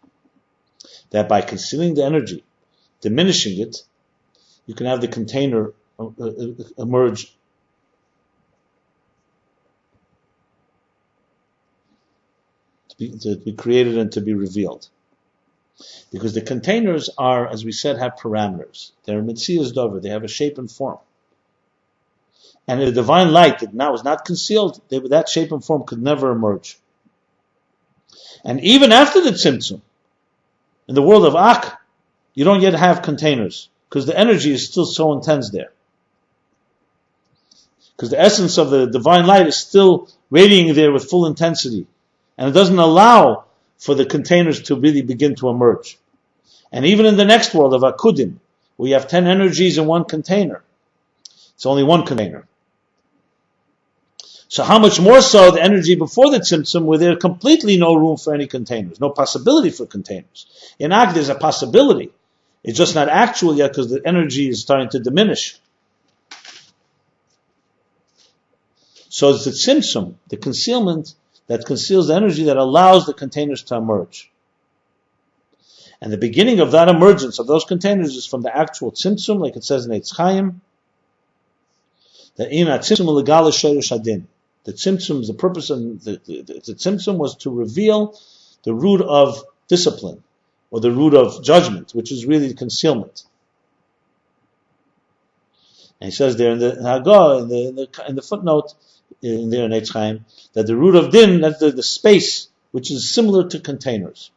That by concealing the energy, diminishing it, you can have the container emerge to be created and to be revealed. Because the containers are, as we said, have parameters. They're Metzias Dover, they have a shape and form. And the divine light that now is not concealed, that shape and form could never emerge. And even after the tzimtzum, in the world of Ak, you don't yet have containers, because the energy is still so intense there. Because the essence of the divine light is still radiating there with full intensity. And it doesn't allow for the containers to really begin to emerge. And even in the next world of Akudim, we have 10 energies in one container. It's only one container. So how much more so the energy before the tzimtzum, where there's completely no room for any containers, no possibility for containers. In Ak, there's a possibility. It's just not actual yet because the energy is starting to diminish. So it's the tzimtzum, the concealment, that conceals the energy that allows the containers to emerge. And the beginning of that emergence of those containers is from the actual tzimtzum, like it says in Eitz Chaim, that in a tzimtzum legala shorish hadin. The tzimtzum, the purpose of the tzimtzum was to reveal the root of discipline, or the root of judgment, which is really concealment. And he says there in the Hagah, in the footnote, in there in Eitz Chaim, that the root of din, that's the space, which is similar to containers.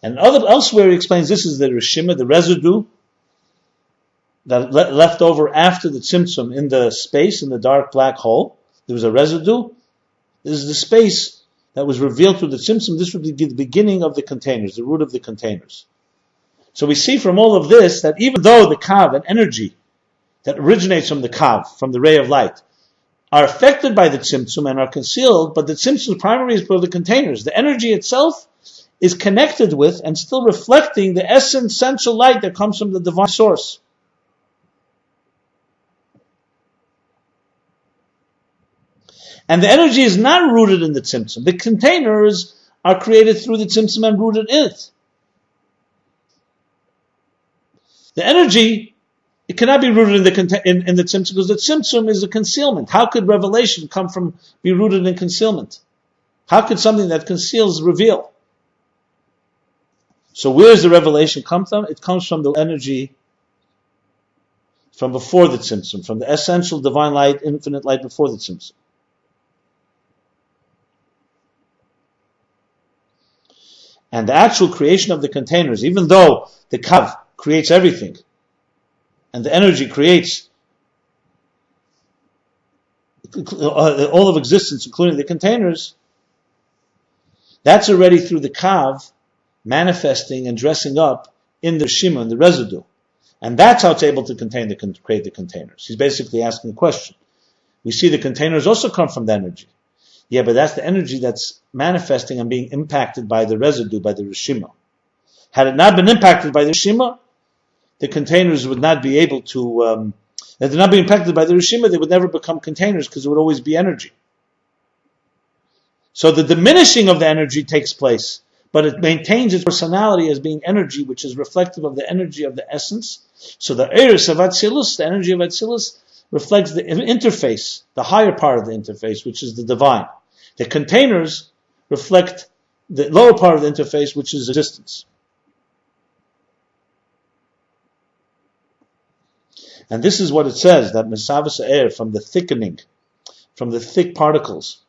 And elsewhere he explains this is the reshima, the residue that left over after the tzimtzum in the space, in the dark black hole. There was a residue. This is the space that was revealed through the tzimtzum. This would be the beginning of the containers, the root of the containers. So we see from all of this that even though the kav, an energy that originates from the kav, from the ray of light, are affected by the tzimtzum and are concealed, but the tzimtzum's primary is for the containers. The energy itself is connected with and still reflecting the essential light that comes from the divine source. And the energy is not rooted in the tzimtzum. The containers are created through the tzimtzum and rooted in it. The energy, it cannot be rooted in the tzimtzum, because the tzimtzum is a concealment. How could revelation be rooted in concealment? How could something that conceals reveal? So where does the revelation come from? It comes from the energy from before the tzimtzum, from the essential divine light, infinite light before the tzimtzum. And the actual creation of the containers, even though the kav creates everything, and the energy creates all of existence, including the containers, that's already through the kav manifesting and dressing up in the shima, in the residue. And that's how it's able to create the containers. He's basically asking a question. We see the containers also come from the energy. Yeah, but that's the energy that's manifesting and being impacted by the residue, by the reshima. Had it not been impacted by the reshima, the containers would not be able to, if they're not being impacted by the reshima, they would never become containers because it would always be energy. So the diminishing of the energy takes place, but it maintains its personality as being energy, which is reflective of the energy of the essence. So the eris of Atzilus, the energy of Atzilus, reflects the interface, the higher part of the interface, which is the divine. The containers reflect the lower part of the interface, which is existence. And this is what it says, that Mesavas air, from the thickening, from the thick particles,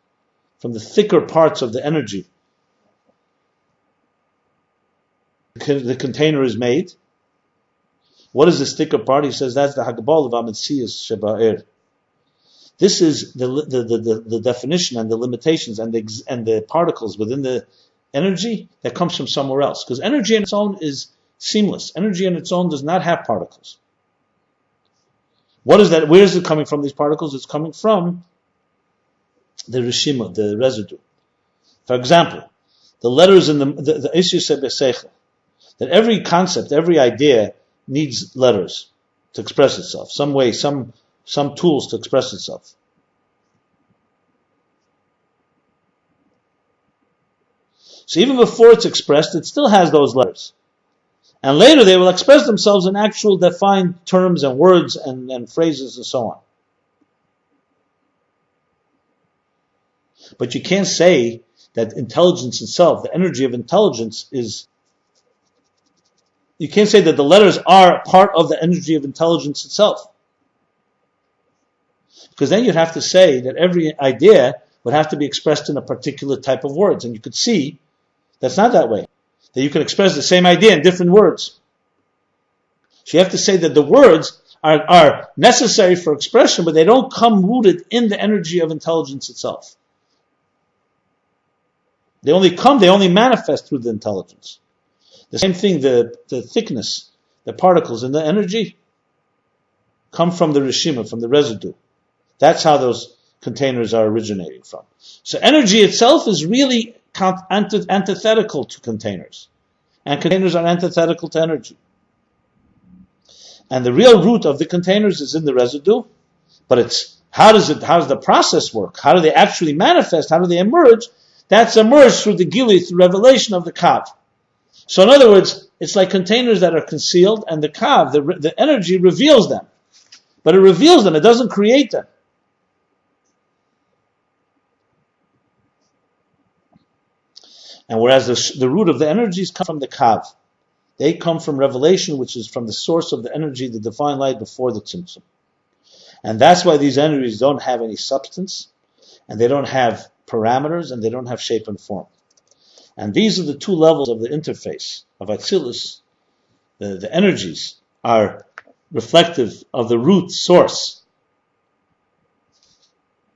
from the thicker parts of the energy, the container is made. What is this thicker part? He says that's the Hagbal of Ametsias Sheba'er. This is the definition and the limitations and the particles within the energy that comes from somewhere else. Because energy on its own is seamless. Energy on its own does not have particles. What is that? Where is it coming from, these particles? It's coming from the reshima, the residue. For example, the letters in the Isyu Sebeseichel, that every concept, every idea needs letters to express itself, some way, some tools to express itself. So even before it's expressed, it still has those letters. And later they will express themselves in actual defined terms and words and phrases and so on. But you can't say that intelligence itself, the energy of intelligence, is you can't say that the letters are part of the energy of intelligence itself. Because then you'd have to say that every idea would have to be expressed in a particular type of words. And you could see that's not that way. That you can express the same idea in different words. So you have to say that the words are necessary for expression, but they don't come rooted in the energy of intelligence itself. They only manifest through the intelligence. The same thing, the thickness, the particles and the energy come from the reshima, from the residue. That's how those containers are originating from. So energy itself is really antithetical to containers. And containers are antithetical to energy. And the real root of the containers is in the residue, but it's how does the process work? How do they actually manifest? How do they emerge? That's emerged through the gili, through revelation of the kav. So in other words, it's like containers that are concealed, and the kav, the energy reveals them. But it reveals them, it doesn't create them. And whereas the root of the energies come from the kav. They come from revelation, which is from the source of the energy, the divine light before the tzimtzum. And that's why these energies don't have any substance, and they don't have parameters, and they don't have shape and form. And these are the two levels of the interface of Atzilus. The energies are reflective of the root source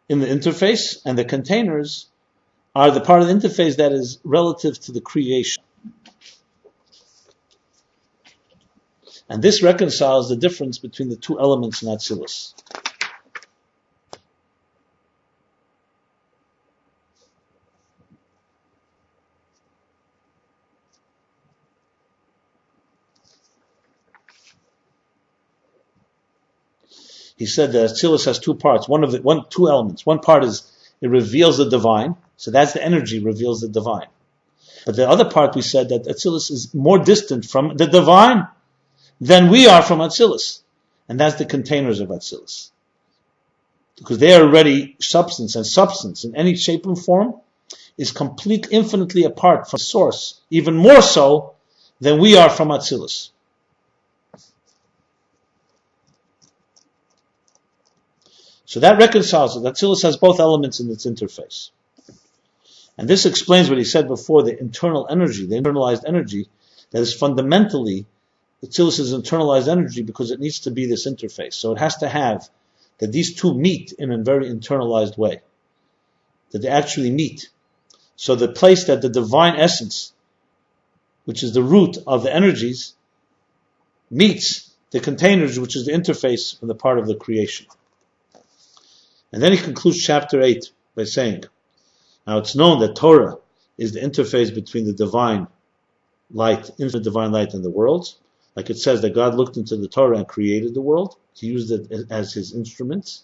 in the interface, and the containers are the part of the interface that is relative to the creation. And this reconciles the difference between the two elements in Atzilus. He said that Atzilus has two parts. Two elements. One part is it reveals the divine. So that's the energy reveals the divine. But the other part, we said that Atzilus is more distant from the divine than we are from Atzilus. And that's the containers of Atzilus. Because they are already substance, and substance in any shape and form is completely, infinitely apart from source, even more so than we are from Atzilus. So that reconciles it. Atzilus has both elements in its interface. And this explains what he said before, the internal energy, the internalized energy, that is fundamentally Atzilus is internalized energy because it needs to be this interface. So it has to have that these two meet in a very internalized way. That they actually meet. So the place that the divine essence, which is the root of the energies, meets the containers, which is the interface from the part of the creation. And then he concludes chapter 8 by saying, now it's known that Torah is the interface between the divine light, infinite divine light, and the worlds. Like it says that God looked into the Torah and created the world. He used it as his instruments.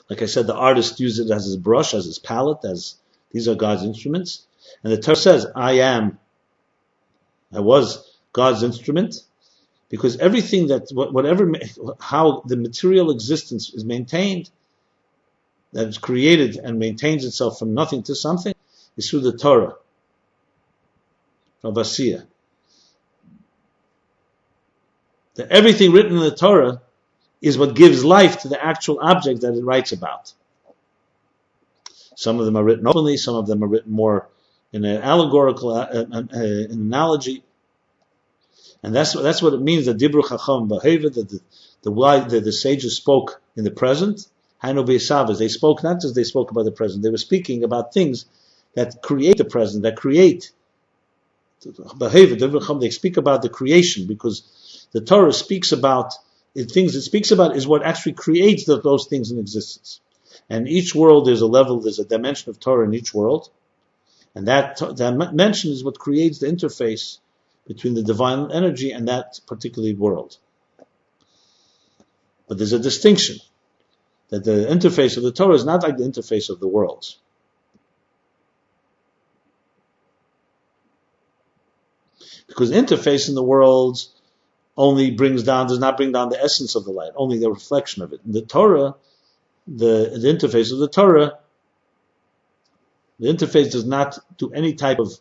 Like I said, the artist used it as his brush, as his palette, as these are God's instruments. And the Torah says, I was God's instrument, because everything how the material existence is maintained, that is created and maintains itself from nothing to something, is through the Torah, from Vasiyah. That everything written in the Torah is what gives life to the actual object that it writes about. Some of them are written openly, some of them are written more in an allegorical an analogy. And that's what it means that Dibru Chacham B'Heva, that the sages spoke in the present. Hainu Be'Savas, they spoke not just they spoke about the present, they were speaking about things that create the present, that create B'Heva, Dibru Chacham, they speak about the creation, because the Torah speaks about things it speaks about is what actually creates those things in existence. And each world there's a dimension of Torah in each world, and that dimension is what creates the interface between the divine energy and that particular world. But there's a distinction, that the interface of the Torah is not like the interface of the worlds. Because interface in the worlds does not bring down the essence of the light, only the reflection of it. In the Torah, the interface of the Torah, the interface does not do any type of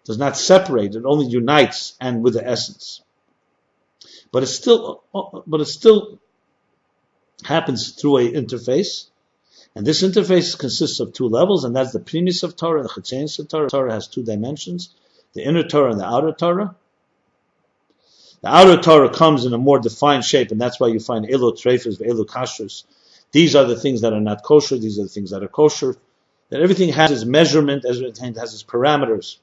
does not separate, it only unites and with the essence. But it still happens through an interface, and this interface consists of two levels, and that's the primis of Torah and the chetzenis of Torah. Torah has two dimensions, the inner Torah and the outer Torah. The outer Torah comes in a more defined shape, and that's why you find elu treifas, elu kashrus. These are the things that are not kosher, these are the things that are kosher. That everything has its measurement, everything has its parameters.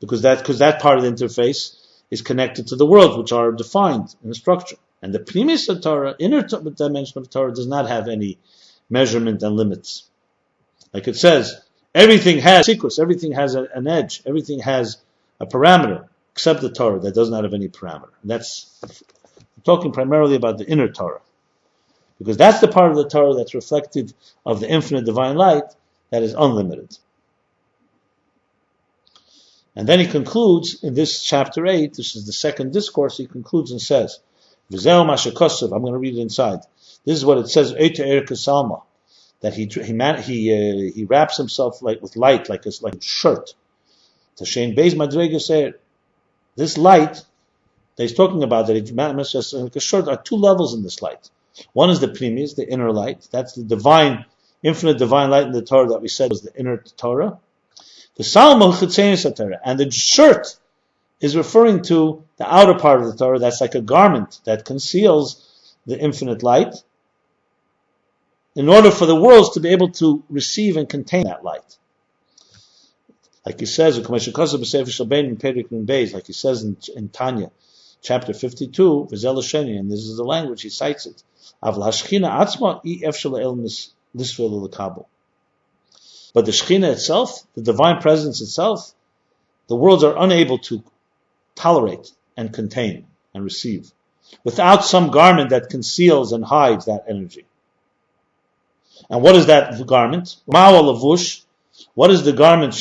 Because that part of the interface is connected to the world, which are defined in the structure. And the primis of Torah, inner dimension of Torah, does not have any measurement and limits. Like it says, everything has secrets, everything has an edge, everything has a parameter, except the Torah that does not have any parameter. I'm talking primarily about the inner Torah, because that's the part of the Torah that's reflected of the infinite divine light that is unlimited. And then he concludes in this chapter 8, this is the second discourse, he concludes and says, V'zeu ma shekosav, I'm going to read it inside. This is what it says, Eita Erika Salma, that he wraps himself with light, like a shirt. Tashen Beis Madrega Seir. This light that he's talking about, that he manifests like a shirt, are two levels in this light. One is the primis, the inner light. That's the divine, infinite divine light in the Torah that we said was the inner Torah. The Salmo chetzenis Torah, and the shirt is referring to the outer part of the Torah. That's like a garment that conceals the infinite light, in order for the worlds to be able to receive and contain that light. Like he says, like he says in Tanya, chapter 52, and this is the language he cites it. But the Shekhinah itself, the divine presence itself, the worlds are unable to tolerate and contain and receive without some garment that conceals and hides that energy. And what is that garment? What is the garment?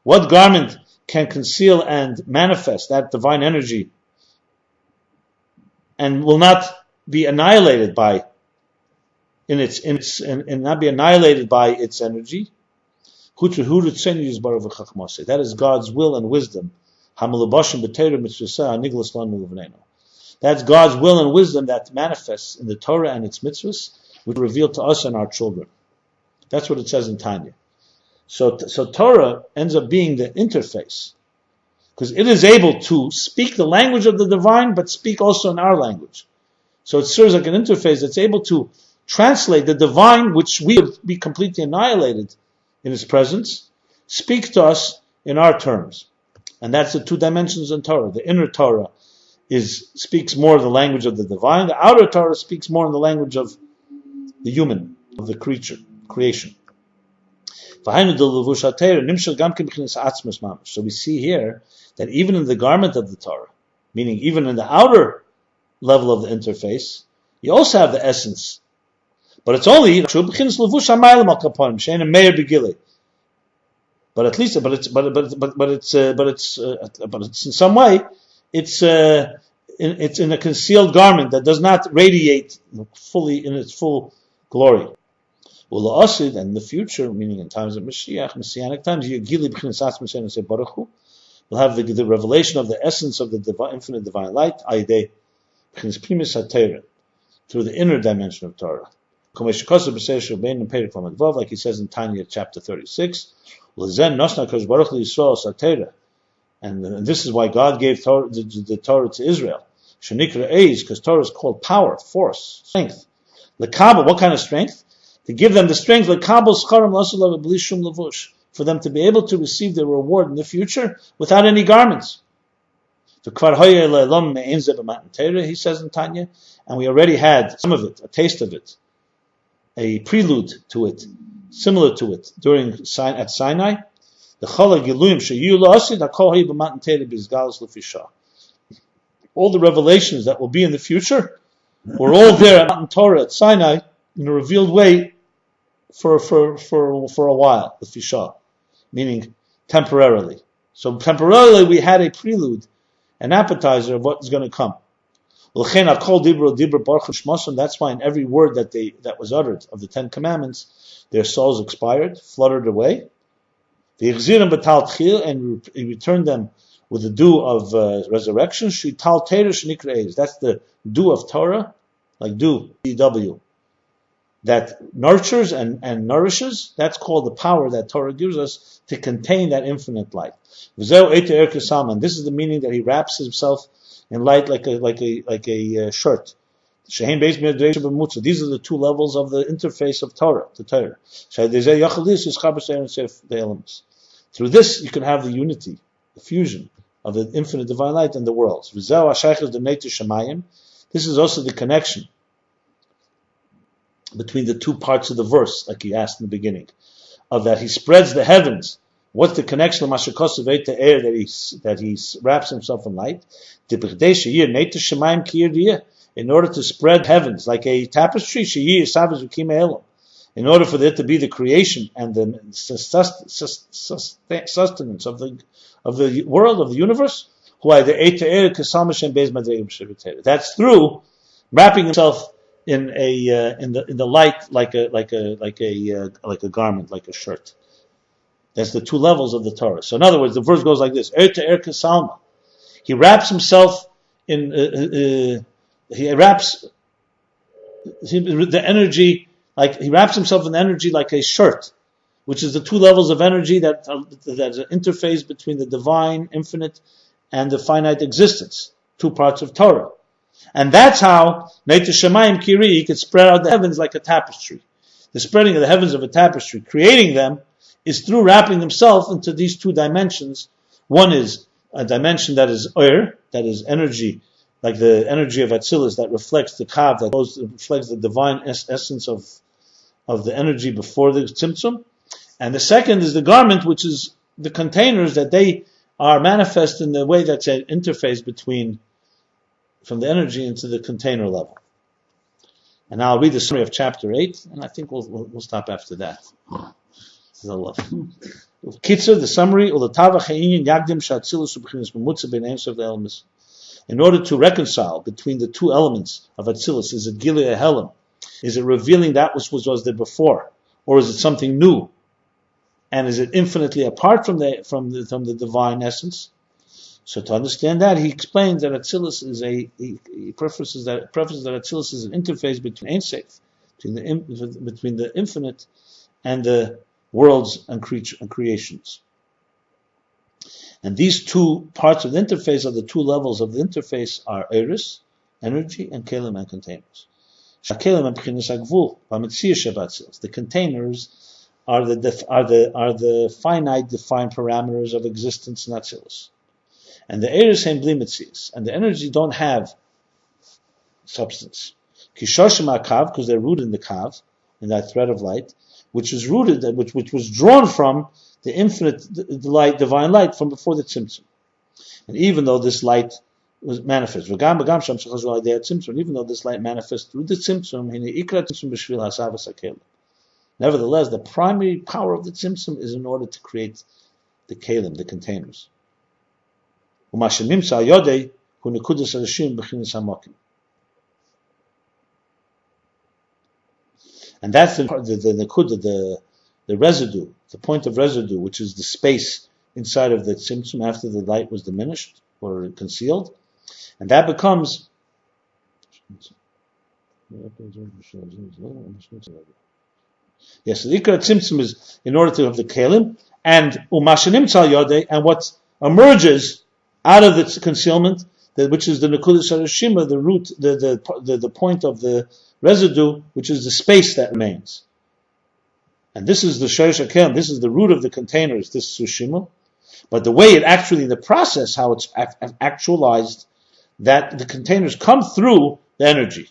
What garment can conceal and manifest that divine energy and will not be annihilated by not be annihilated by its energy? That is God's will and wisdom. That's God's will and wisdom that manifests in the Torah and its mitzvahs, which are revealed to us and our children. That's what it says in Tanya. So Torah ends up being the interface, because it is able to speak the language of the divine, but speak also in our language. So it serves like an interface that's able to translate the divine, which we would be completely annihilated in His presence, speak to us in our terms. And that's the two dimensions in Torah. The inner Torah speaks more of the language of the divine. The outer Torah speaks more in the language of the human, of the creation. So we see here that even in the garment of the Torah, meaning even in the outer level of the interface, you also have the essence. But it's only but at least, but it's in some way, it's in a concealed garment that does not radiate fully in its full glory. And in the future, meaning in times of Mashiach, Messianic times, we'll have the revelation of the essence of the divine, infinite divine light, through the inner dimension of Torah. Like he says in Tanya chapter 36, and this is why God gave the Torah to Israel. Because Torah is called power, force, strength. What kind of strength? To give them the strength, for them to be able to receive their reward in the future without any garments. He says in Tanya, and we already had some of it, a taste of it, a prelude to it, similar to it, at Sinai. All the revelations that will be in the future were all there at Mount Torah at Sinai in a revealed way for a while, the Fisha, meaning temporarily. So temporarily we had a prelude, an appetizer of what is going to come. That's why in every word that was uttered of the Ten Commandments, their souls expired, fluttered away. And he returned them with the dew of resurrection. That's the dew of Torah, like dew, D-W, that nurtures and nourishes. That's called the power that Torah gives us to contain that infinite light. And this is the meaning that he wraps himself in light like a shirt. These are the two levels of the interface of Torah, the Torah. Through this, you can have the unity, the fusion of the infinite divine light and the worlds. This is also the connection between the two parts of the verse, like he asked in the beginning, of that he spreads the heavens. What's the connection of Mashakosaveit to air that he wraps himself in light? In order to spread heavens like a tapestry, in order for there to be the creation and the sustenance of the world, of the universe, that's through wrapping himself in the light like a garment, like a shirt. That's the two levels of the Torah. So in other words, the verse goes like this: he wraps himself in he wraps the energy. Like he wraps himself in energy like a shirt, which is the two levels of energy that's an interface between the divine, infinite, and the finite existence, two parts of Torah. And that's how Neita Shemayim Kiri could spread out the heavens like a tapestry. The spreading of the heavens of a tapestry, creating them, is through wrapping himself into these two dimensions. One is a dimension that is that is energy, like the energy of Atzilus that reflects the Kav, that reflects the divine essence of the energy before the Tzimtzum. And the second is the garment, which is the containers that they are manifest in the way that's an interface from the energy into the container level. And now I'll read the summary of chapter 8, and I think we'll stop after that. Kitzur, the summary, in order to reconcile between the two elements of Atzilus, is it Gilui Helam? Is it revealing that which was there before, or is it something new? And is it infinitely apart from the divine essence? So to understand that, he explains that Atzilus is he prefaces that Atzilus is an interface between Ein Sof, between the infinite and the worlds and creations. And these two parts of the interface are the two levels of the interface are Eris, energy, and Kelim and containers. The containers are the finite defined parameters of existence in Atzilus. And the Eris and Blimitzias, and the energy don't have substance. Because they're rooted in the Kav, in that thread of light, which was drawn from the infinite light, divine light, from before the Tzimtzum. And even though this light was manifest, even though this light manifests through the Tzimtzum, nevertheless, the primary power of the Tzimtzum is in order to create the Kelim, the containers. And that's the residue, the point of residue, which is the space inside of the tzimtzum after the light was diminished or concealed, and that becomes. Yes, the ikar tzimtzum is in order to have the kelim, and umashanim tzal yodei, and what emerges out of the concealment, which is the nekudas harashima, the root, the point of the residue, which is the space that remains. And this is the shorish hakelim, this is the root of the containers, this sushima. But the way it actually, in the process, how it's actualized, that the containers come through the energy.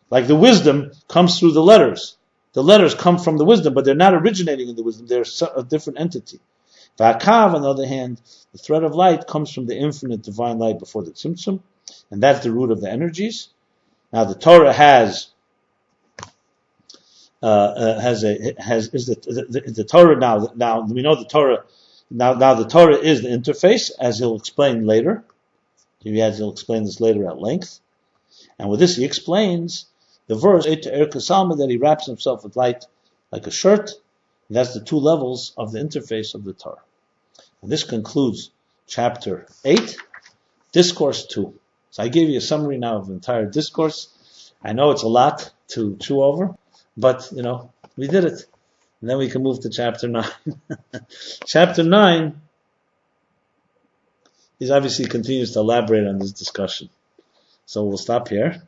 Like the wisdom comes through the letters. The letters come from the wisdom, but they're not originating in the wisdom, they're a different entity. Va'akav, on the other hand, the thread of light comes from the infinite divine light before the tzimtzum, and that's the root of the energies. Now the Torah the Torah now we know the Torah now the Torah is the interface, as he'll explain later. He'll explain this later at length. And with this he explains the verse that he wraps himself with light like a shirt, That's the two levels of the interface of the Torah. And this concludes chapter 8, discourse 2. So I gave you a summary now of the entire discourse. I know it's a lot to chew over, but we did it. And then we can move to chapter 9. Chapter 9 is obviously continues to elaborate on this discussion. So we'll stop here.